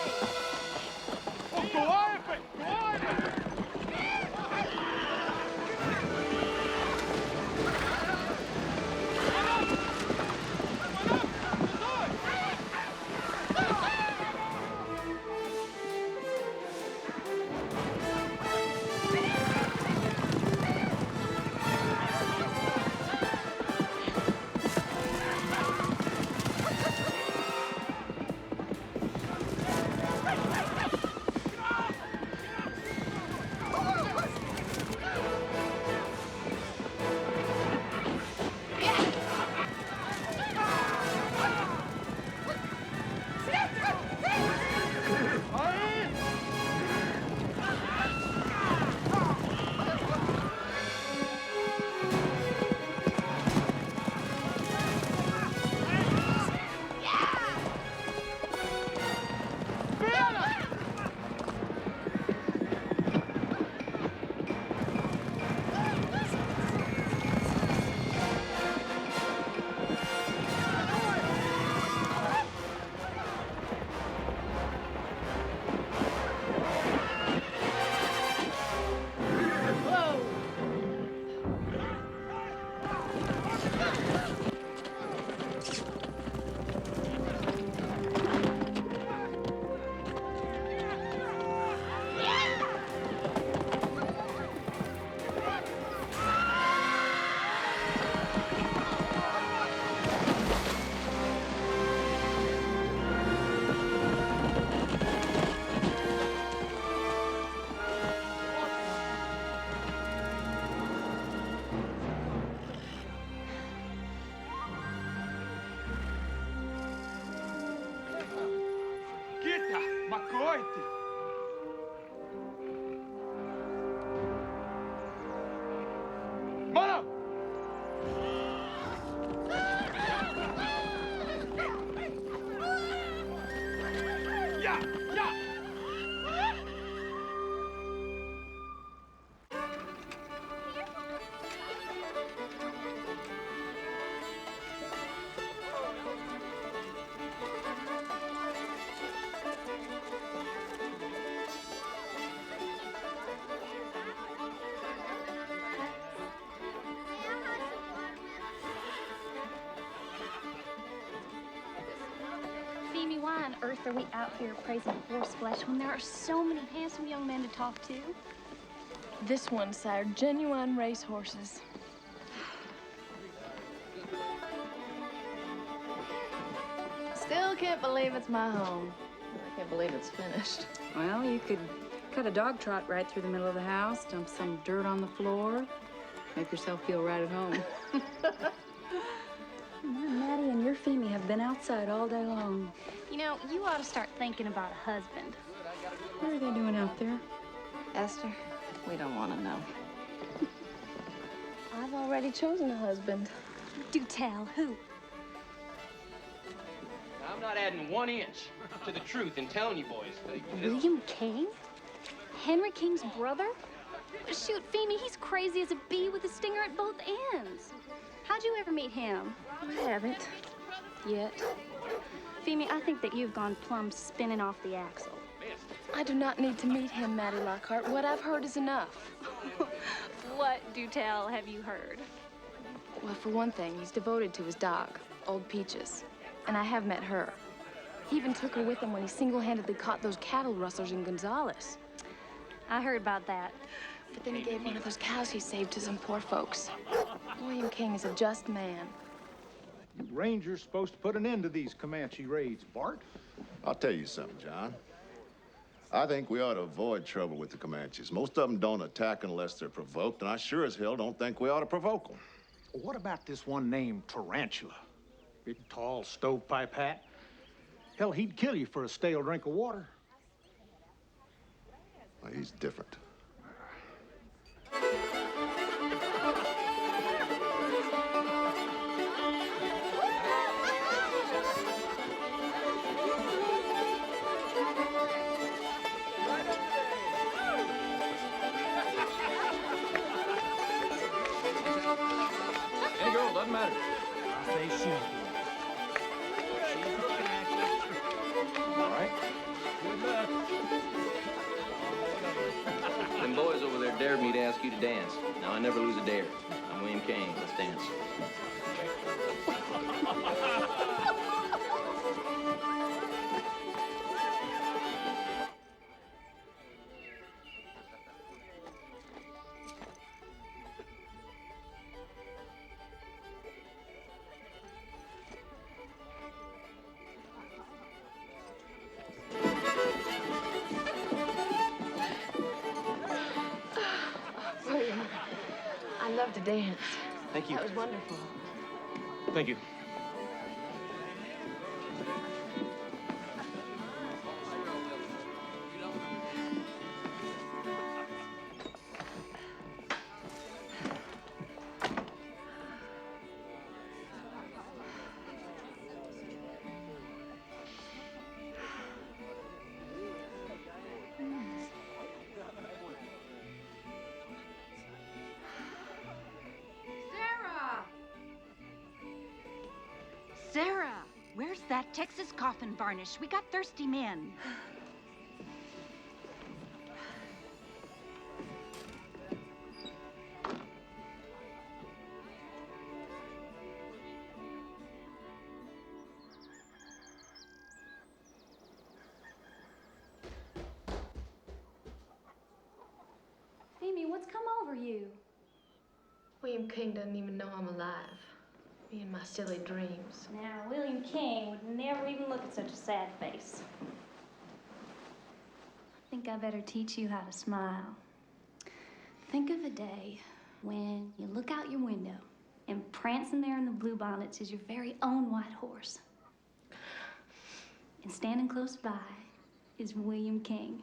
cohete. Come on up. Yeah, yeah. Femi, why on earth are we out here praising horseflesh when there are so many handsome young men to talk to? This one sired genuine racehorses. Still can't believe it's my home. I can't believe it's finished. Well, you could cut a dog trot right through the middle of the house, dump some dirt on the floor, make yourself feel right at home. Maddie and your Femi have been outside all day long. You know, you ought to start thinking about a husband. What are they doing out there? Esther, we don't want to know. I've already chosen a husband. Do tell, who? I'm not adding 1 inch to the truth in telling you boys. William King? Henry King's brother? Shoot, Femi, he's crazy as a bee with a stinger at both ends. How'd you ever meet him? I haven't. Yet. Femi, I think that you've gone plumb spinning off the axle. I do not need to meet him, Maddie Lockhart. What I've heard is enough. What, do tell, have you heard? Well, for one thing, he's devoted to his dog, Old Peaches. And I have met her. He even took her with him when he single-handedly caught those cattle rustlers in Gonzales. I heard about that. But then he gave one of those cows he saved to some poor folks. William King is a just man. You Rangers supposed to put an end to these Comanche raids, Bart. I'll tell you something, John. I think we ought to avoid trouble with the Comanches. Most of them don't attack unless they're provoked, and I sure as hell don't think we ought to provoke them. What about this one named Tarantula? Big, tall, stovepipe hat. Hell, he'd kill you for a stale drink of water. Well, he's different. Any girl, doesn't matter. I say she's She's looking at you. All right. Good luck. Them boys over there dared me to ask you to dance. Now, I never lose a dare. I'm William King. Let's dance. William, I love to dance. Thank you. That was wonderful. Thank you. Sarah, where's that Texas coffin varnish? We got thirsty men. Femi, what's come over you? William King doesn't even know I'm alive. Me and my silly dreams. Now, William King would never even look at such a sad face. I think I better teach you how to smile. Think of a day when you look out your window and prancing there in the bluebonnets is your very own white horse. And standing close by is William King.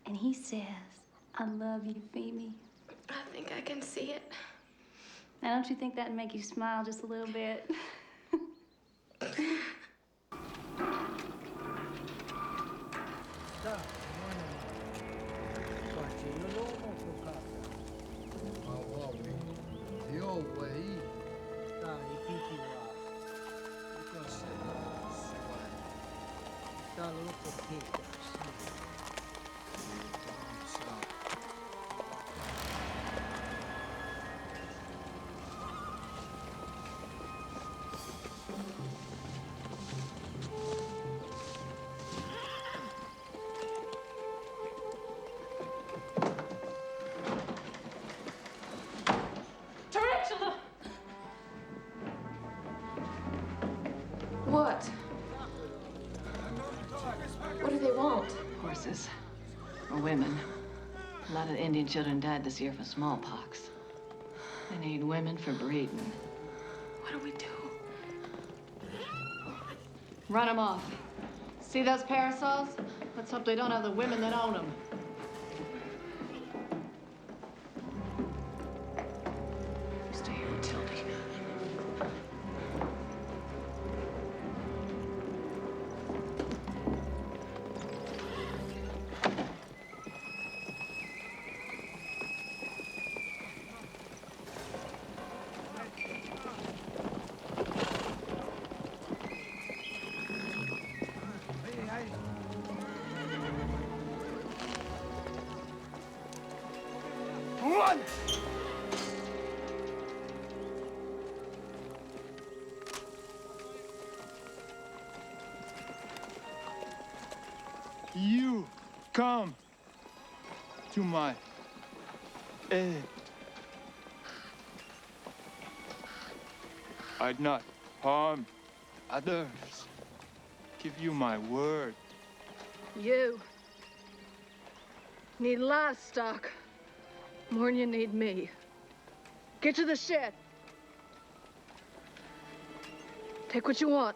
And he says, I love you, Feemy. I think I can see it. Now, don't you think that'd make you smile just a little bit? What? What do they want? Horses. Or women. A lot of Indian children died this year from smallpox. They need women for breeding. What do we do? Run them off. See those parasols? Let's hope they don't have the women that own them. Stay here, Matilda. Run! You come to my aid. I'd not harm others. Give you my word. You need livestock more than you need me. Get to the shed. Take what you want.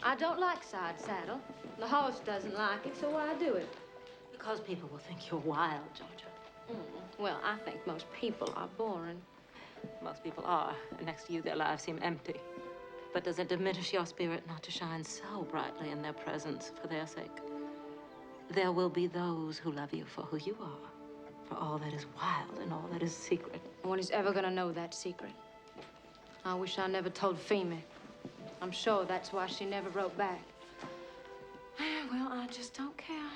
I don't like side saddle. The horse doesn't like it, so why do it? Because people will think you're wild, Georgia. Well, I think most people are boring. Most people are, and next to you, their lives seem empty. But does it diminish your spirit not to shine so brightly in their presence for their sake? There will be those who love you for who you are, for all that is wild and all that is secret. No one is ever gonna know that secret. I wish I never told Feemy. I'm sure that's why she never wrote back. Well, I just don't care.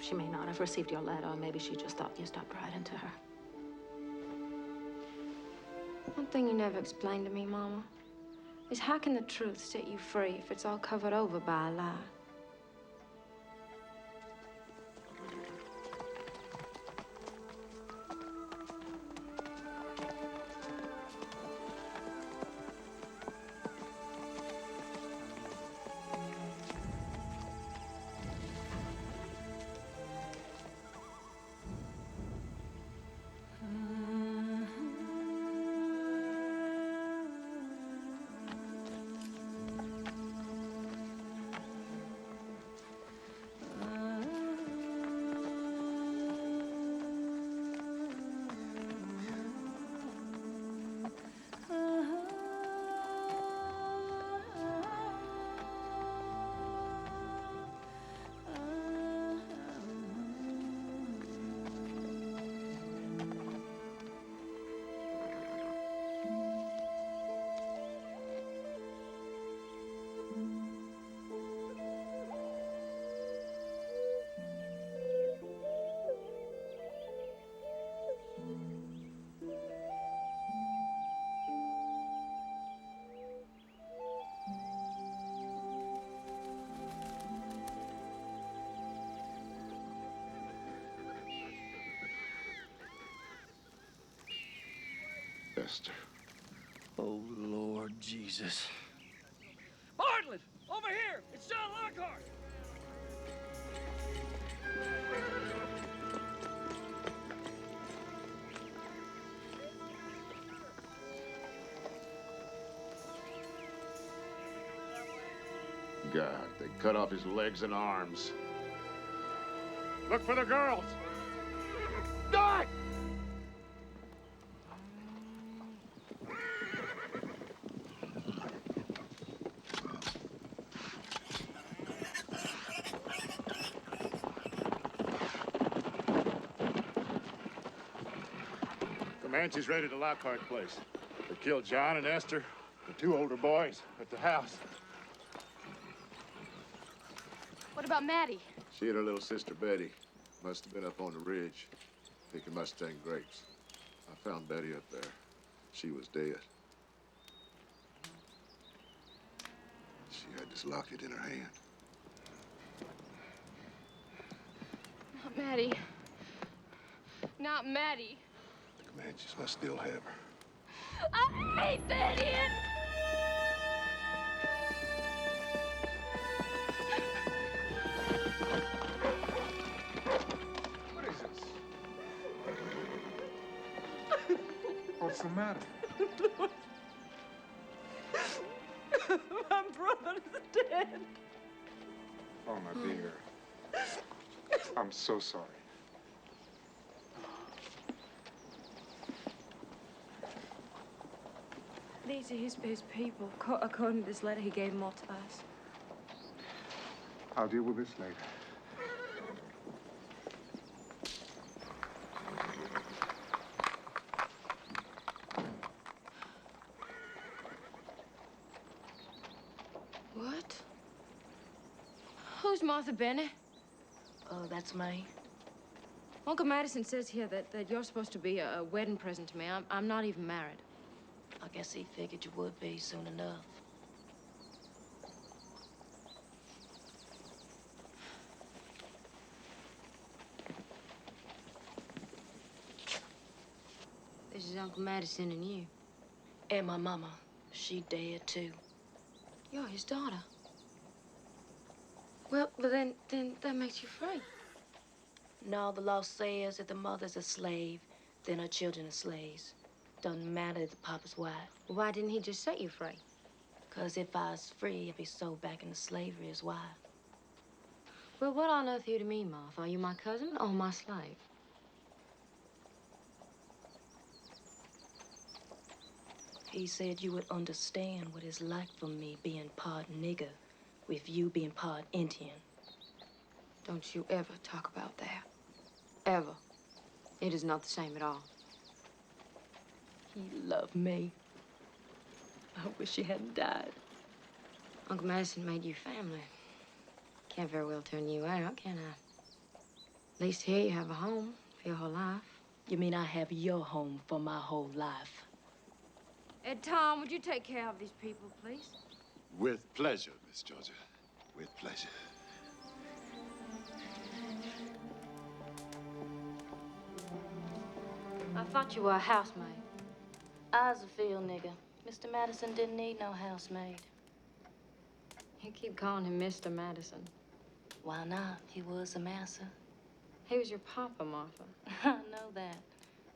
She may not have received your letter, or maybe she just thought you stopped right into her. One thing you never explained to me, Mama, is how can the truth set you free if it's all covered over by a lie? Esther. Oh, Lord Jesus. Bartlett! Over here! It's John Lockhart! God, they cut off his legs and arms. Look for the girls! Die! Comanche's raided the Lockhart place. They killed John and Esther, the two older boys, at the house. What about Maddie? She and her little sister Betty must have been up on the ridge, picking Mustang grapes. I found Betty up there. She was dead. She had this locket in her hand. Not Maddie. Not Maddie. The Comanches must still have her. I hate that Ian! What is this? What's the matter? My brother's dead. Oh, my dear. I'm so sorry. These are his people. According to this letter he gave them all to us. I'll deal with this later. What? Who's Martha Bennett? Oh, that's me. Uncle Madison says here that you're supposed to be a wedding present to me. I'm not even married. I guess he figured you would be soon enough. This is Uncle Madison and you. And my mama. She dead, too. You're his daughter. Well, then that makes you free. No, the law says if the mother's a slave, then her children are slaves. Doesn't matter if the papa's white. Why didn't he just set you free? 'Cause if I was free, I'd be sold back into slavery as why. Well, what on earth are you to me, Martha? Are you my cousin or my slave? He said you would understand what it's like for me being part nigger with you being part Indian. Don't you ever talk about that. Ever. It is not the same at all. He loved me. I wish he hadn't died. Uncle Madison made you family. Can't very well turn you out, can I? At least here you have a home for your whole life. You mean I have your home for my whole life? Ed, Tom, would you take care of these people, please? With pleasure, Miss Georgia. With pleasure. I thought you were a housemaid. I was a field nigger. Mr. Madison didn't need no housemaid. You keep calling him Mr. Madison. Why not? He was a massa. He was your papa, Martha. I know that.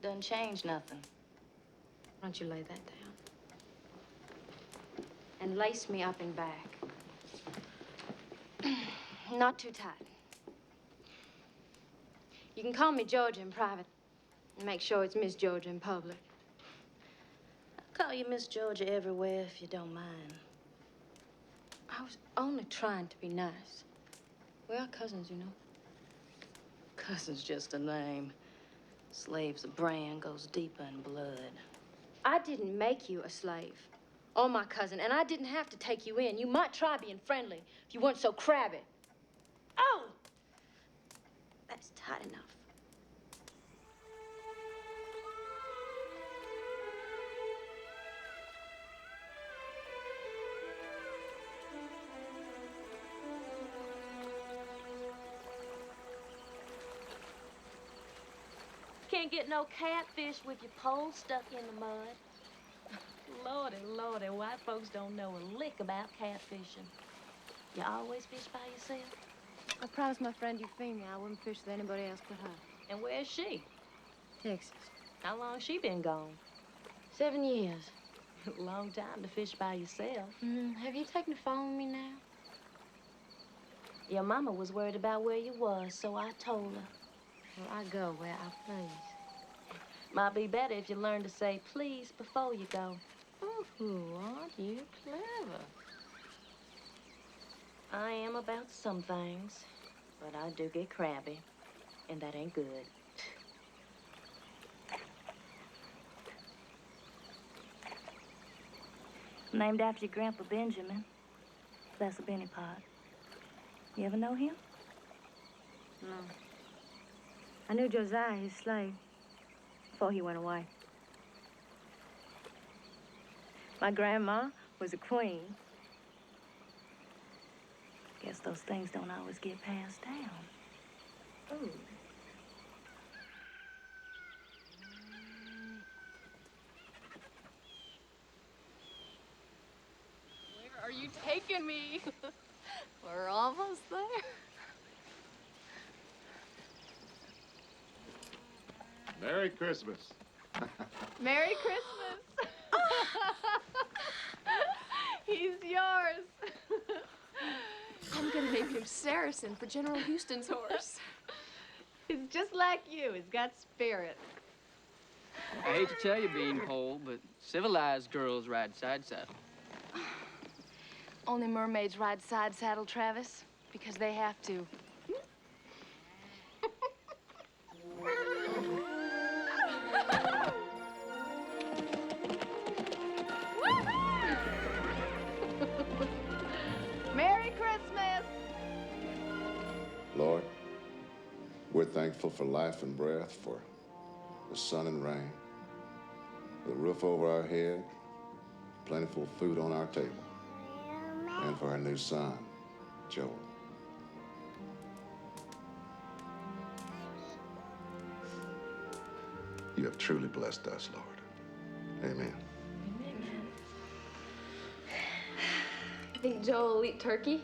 Doesn't change nothing. Why don't you lay that down? And lace me up and back. Not too tight. You can call me Georgia in private. And make sure it's Miss Georgia in public. I'll call you Miss Georgia everywhere if you don't mind. I was only trying to be nice. We are cousins, you know. Cousin's just a name. Slave's a brand, goes deeper in blood. I didn't make you a slave. Or my cousin, and I didn't have to take you in. You might try being friendly if you weren't so crabby. Oh! That's tight enough. Can't get no catfish with your pole stuck in the mud. Lordy, Lordy, white folks don't know a lick about catfishing. You always fish by yourself? I promised my friend Euphemia I wouldn't fish with anybody else but her. And where's she? Texas. How long she been gone? 7 years. Long time to fish by yourself. Have you taken to following me now? Your mama was worried about where you was, so I told her. Well, I go where I please. Might be better if you learn to say please before you go. Ooh, aren't you clever? I am about some things, but I do get crabby, and that ain't good. Named after your grandpa Benjamin. That's a Benny Pot. You ever know him? No. I knew Josiah, his slave, before he went away. My grandma was a queen. Guess those things don't always get passed down. Ooh. Where are you taking me? We're almost there. Merry Christmas. Merry Christmas. He's yours. I'm gonna name him Saracen for General Houston's horse. He's just like you. He's got spirit. I hate to tell you, Beanpole, but civilized girls ride side saddle. Only mermaids ride side saddle, Travis, because they have to. Merry Christmas! Lord, we're thankful for life and breath, for the sun and rain, the roof over our head, plentiful food on our table, and for our new son, Joel. You have truly blessed us, Lord. Amen. You think Joel will eat turkey?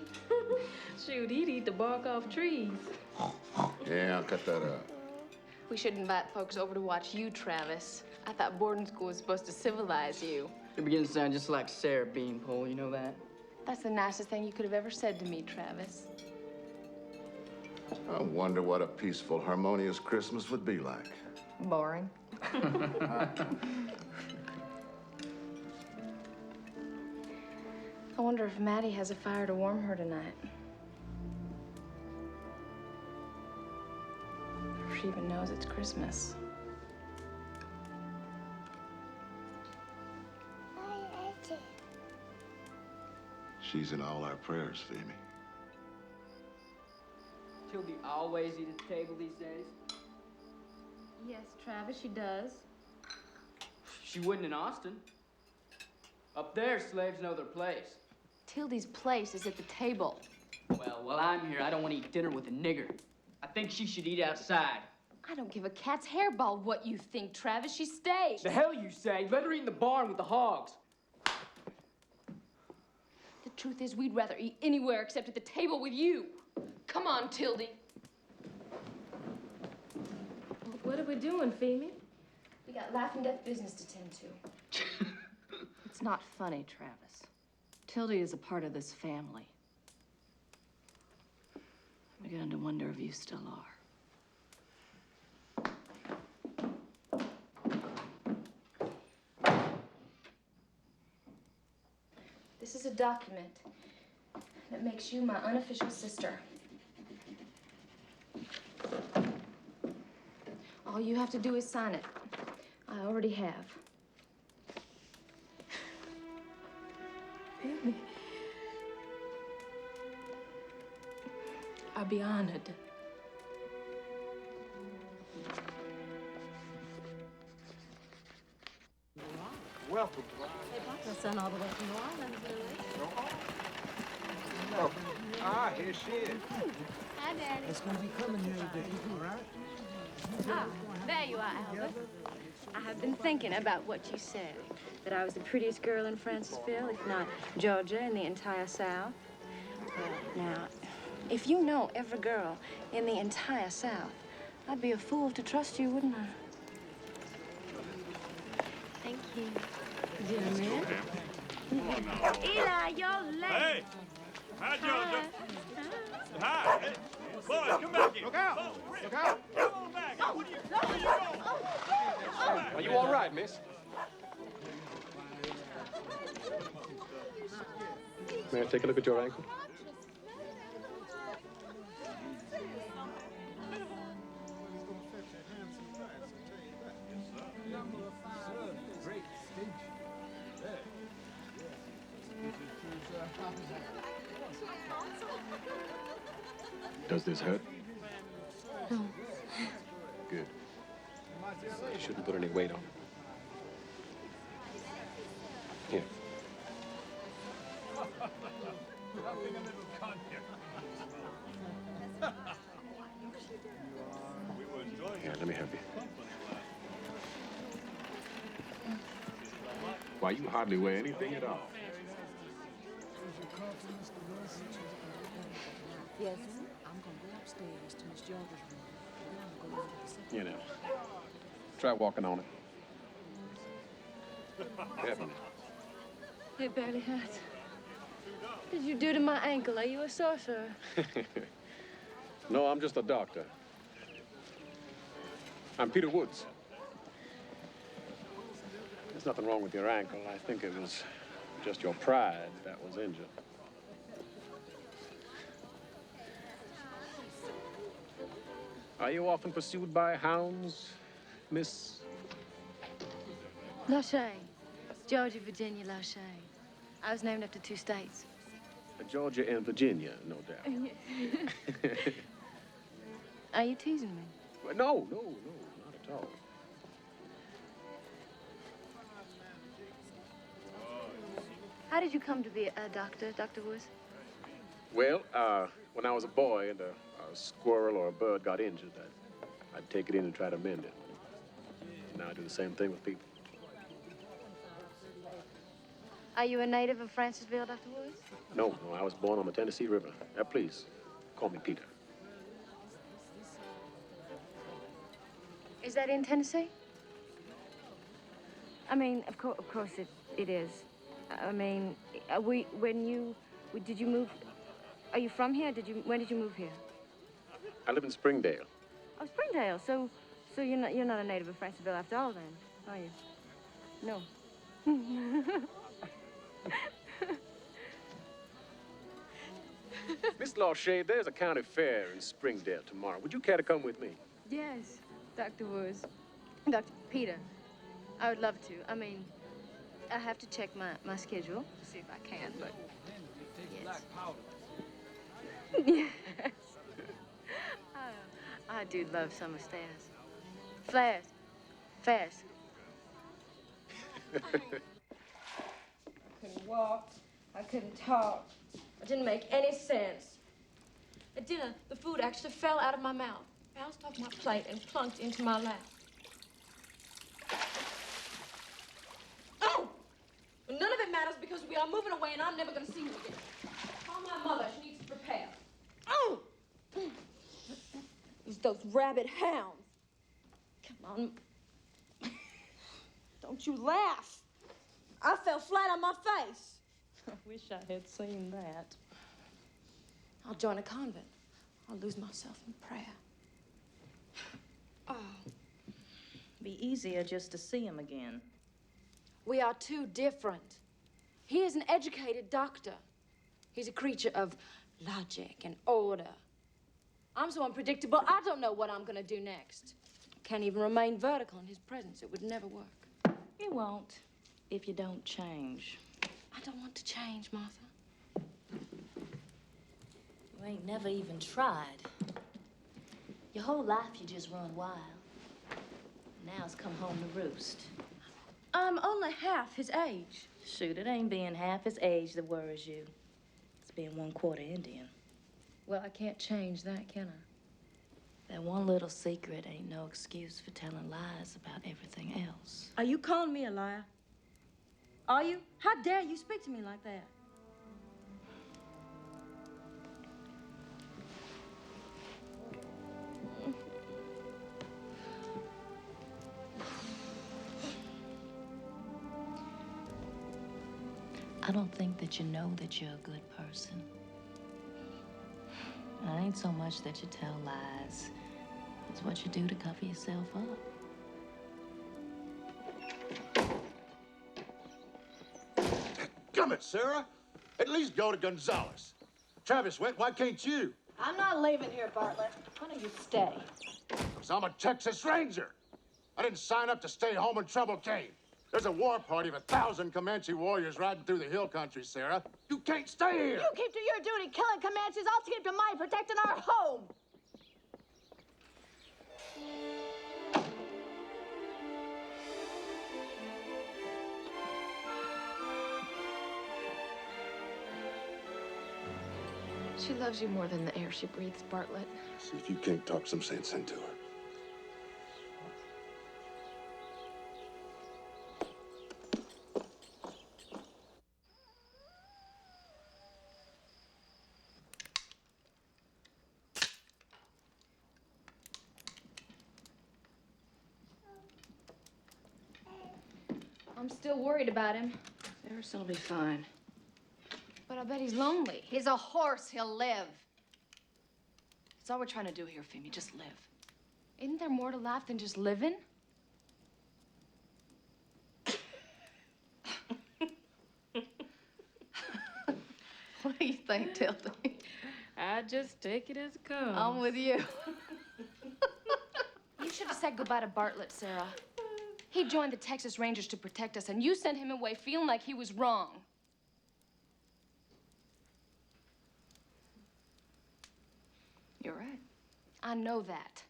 Shoot, he'd eat the bark off trees. Yeah, I'll cut that out. We should invite folks over to watch you, Travis. I thought boarding school was supposed to civilize you. You're beginning to sound just like Sarah, Beanpole, you know that? That's the nicest thing you could have ever said to me, Travis. I wonder what a peaceful, harmonious Christmas would be like. Boring. I wonder if Maddie has a fire to warm her tonight. Or if she even knows it's Christmas. She's in all our prayers, Phoebe. Tildy always eat at the table these days. Yes, Travis, she does. She wouldn't in Austin. Up there, slaves know their place. Tildy's place is at the table. Well, while I'm here, I don't want to eat dinner with a nigger. I think she should eat outside. I don't give a cat's hairball what you think, Travis. She stays. The hell you say? Let her eat in the barn with the hogs. The truth is, we'd rather eat anywhere except at the table with you. Come on, Tildy. What are we doing, Phoebe? We got life and death business to tend to. It's not funny, Travis. Tildy is a part of this family. I'm beginning to wonder if you still are. This is a document that makes you my unofficial sister. All you have to do is sign it. I already have. Baby. I'll be honored. Welcome. They brought their son all the way from New Orleans, Louis. Welcome. Ah, here she is. Hi, Daddy. It's going to be coming here today, all right? Ah, there you are, Albert. I have I've been thinking about what you said. That I was the prettiest girl in Francisville, if not Georgia, in the entire South. Now, if you know every girl in the entire South, I'd be a fool to trust you, wouldn't I? Thank you. Dear man. Eli, you're late. Hey! Hi, Georgia. Hi. Hey. Boys, come back here. Look out. Look out. Come on back. Where you going? Are you all right, miss? May I take a look at your ankle? Does this hurt? No. Good. You shouldn't put any weight on it. Here. Here, let me help you. Why, you hardly weigh anything at all. Yes, I'm gonna go upstairs to Miss Georgia's room. Then I'm gonna go over to the second. You know. Try walking on it. Heaven. It barely hurts. What did you do to my ankle? Are you a sorcerer? No, I'm just a doctor. I'm Peter Woods. There's nothing wrong with your ankle. I think it was just your pride that was injured. Are you often pursued by hounds, Miss? Lachey. Georgia, Virginia, Lachey. I was named after 2 states. Georgia and Virginia, no doubt. Are you teasing me? Well, no, not at all. How did you come to be a doctor, Dr. Woods? Well, when I was a boy and a squirrel or a bird got injured, I'd take it in and try to mend it. Now I do the same thing with people. Are you a native of Francisville, Dr. Woods? No, I was born on the Tennessee River. Please, call me Peter. Is that in Tennessee? I mean, of course it is. I mean, did you move? Are you from here? When did you move here? I live in Springdale. Oh, Springdale. So you're not a native of Francisville after all, then, are you? No. Miss Lachey, there's a county fair in Springdale tomorrow. Would you care to come with me? Yes, Dr. Woods. Dr. Peter, I would love to. I mean, I have to check my schedule to see if I can, but yes. Yes. I do love summer stairs. Flares. Fairs. I couldn't walk. I couldn't talk. It didn't make any sense. At dinner, the food actually fell out of my mouth, bounced off my plate, and plunked into my lap. Oh! Well, none of it matters because we are moving away and I'm never going to see you again. Call my mother. She needs to prepare. Oh! It's those rabid hounds. Come on. Don't you laugh. I fell flat on my face. I wish I had seen that. I'll join a convent. I'll lose myself in prayer. Oh. Be easier just to see him again. We are too different. He is an educated doctor. He's a creature of logic and order. I'm so unpredictable, I don't know what I'm gonna do next. Can't even remain vertical in his presence. It would never work. It won't, if you don't change. I don't want to change, Martha. You ain't never even tried. Your whole life you just run wild. Now it's come home to roost. I'm only half his age. Shoot, it ain't being half his age that worries you. It's being 1/4 Indian. Well, I can't change that, can I? That one little secret ain't no excuse for telling lies about everything else. Are you calling me a liar? Are you? How dare you speak to me like that? I don't think that you know that you're a good person. It ain't so much that you tell lies. It's what you do to cover yourself up. Come it, Sarah. At least go to Gonzales. Travis went, why can't you? I'm not leaving here, Bartlett. Why don't you stay? 'Cause I'm a Texas Ranger. I didn't sign up to stay home when trouble came. There's a war party of 1,000 Comanche warriors riding through the hill country, Sarah. You can't stay here. You keep to your duty killing Comanches. I'll keep to mine protecting our home. She loves you more than the air she breathes, Bartlett. See if you can't talk some sense into her. I'm still worried about him. Harrison'll be fine. But I bet he's lonely. He's a horse. He'll live. That's all we're trying to do here, Femi. Just live. Isn't there more to life than just living? What do you think, Tildy? I just take it as it comes. I'm with you. You should have said goodbye to Bartlett, Sarah. He joined the Texas Rangers to protect us, and you sent him away feeling like he was wrong. You're right. I know that.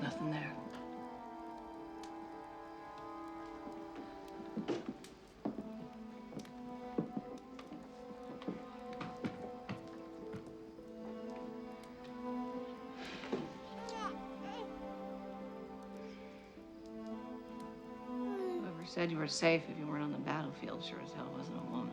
Nothing there. Whoever said you were safe if you weren't on the battlefield sure as hell wasn't a woman.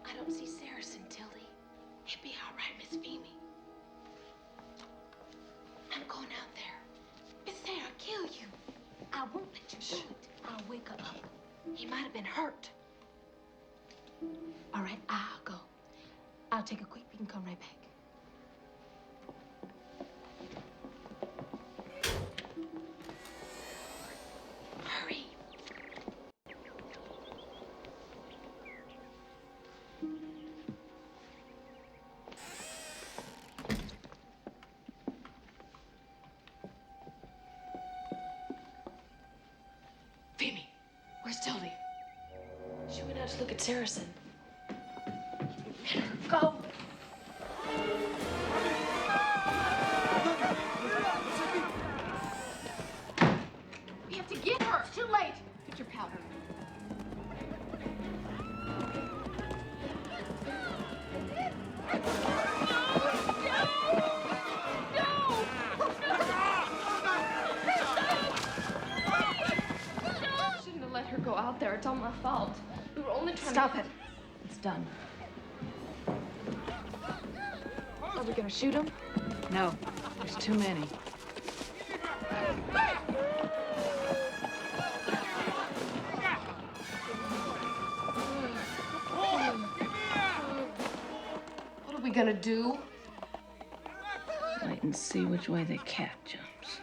I don't see Saracen, Tildy. He'll be all right, Miss Femi. I'm going out there. Miss Sarah, I'll kill you. I won't let you do it. I'll wake her up. He might have been hurt. All right, I'll go. I'll take a quick peek and come right back. Hurry. Femi, where's Tildy? She went out to look at Saracen. Go. We have to get her. It's too late. Get your powder. Shouldn't have let her go out there. It's all my fault. We were only trying Stop to... it. It's done. Are we gonna shoot him? No, there's too many. What are we gonna do? Wait and see which way the cat jumps.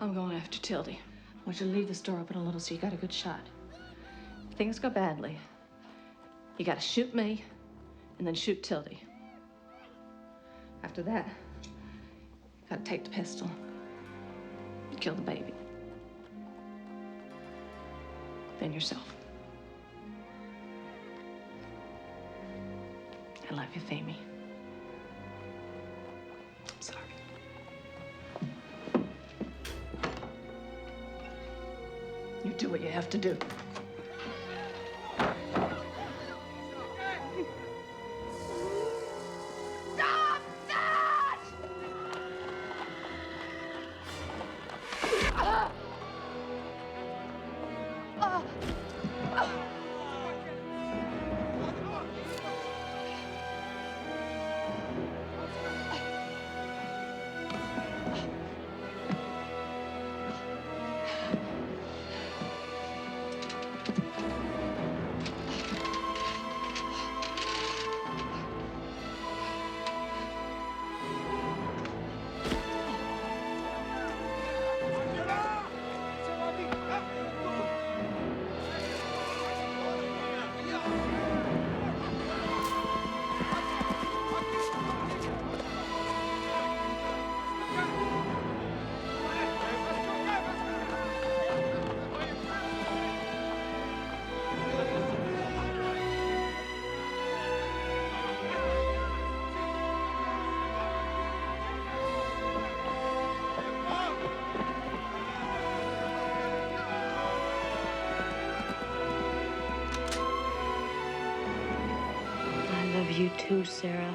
I'm going after Tildy. I want you to leave the store open a little so you got a good shot. If things go badly, you gotta shoot me and then shoot Tildy. After that, you gotta take the pistol and kill the baby. Then yourself. I love you, Femi. I'm sorry. You do what you have to do. Stop that! I love you too, Sarah.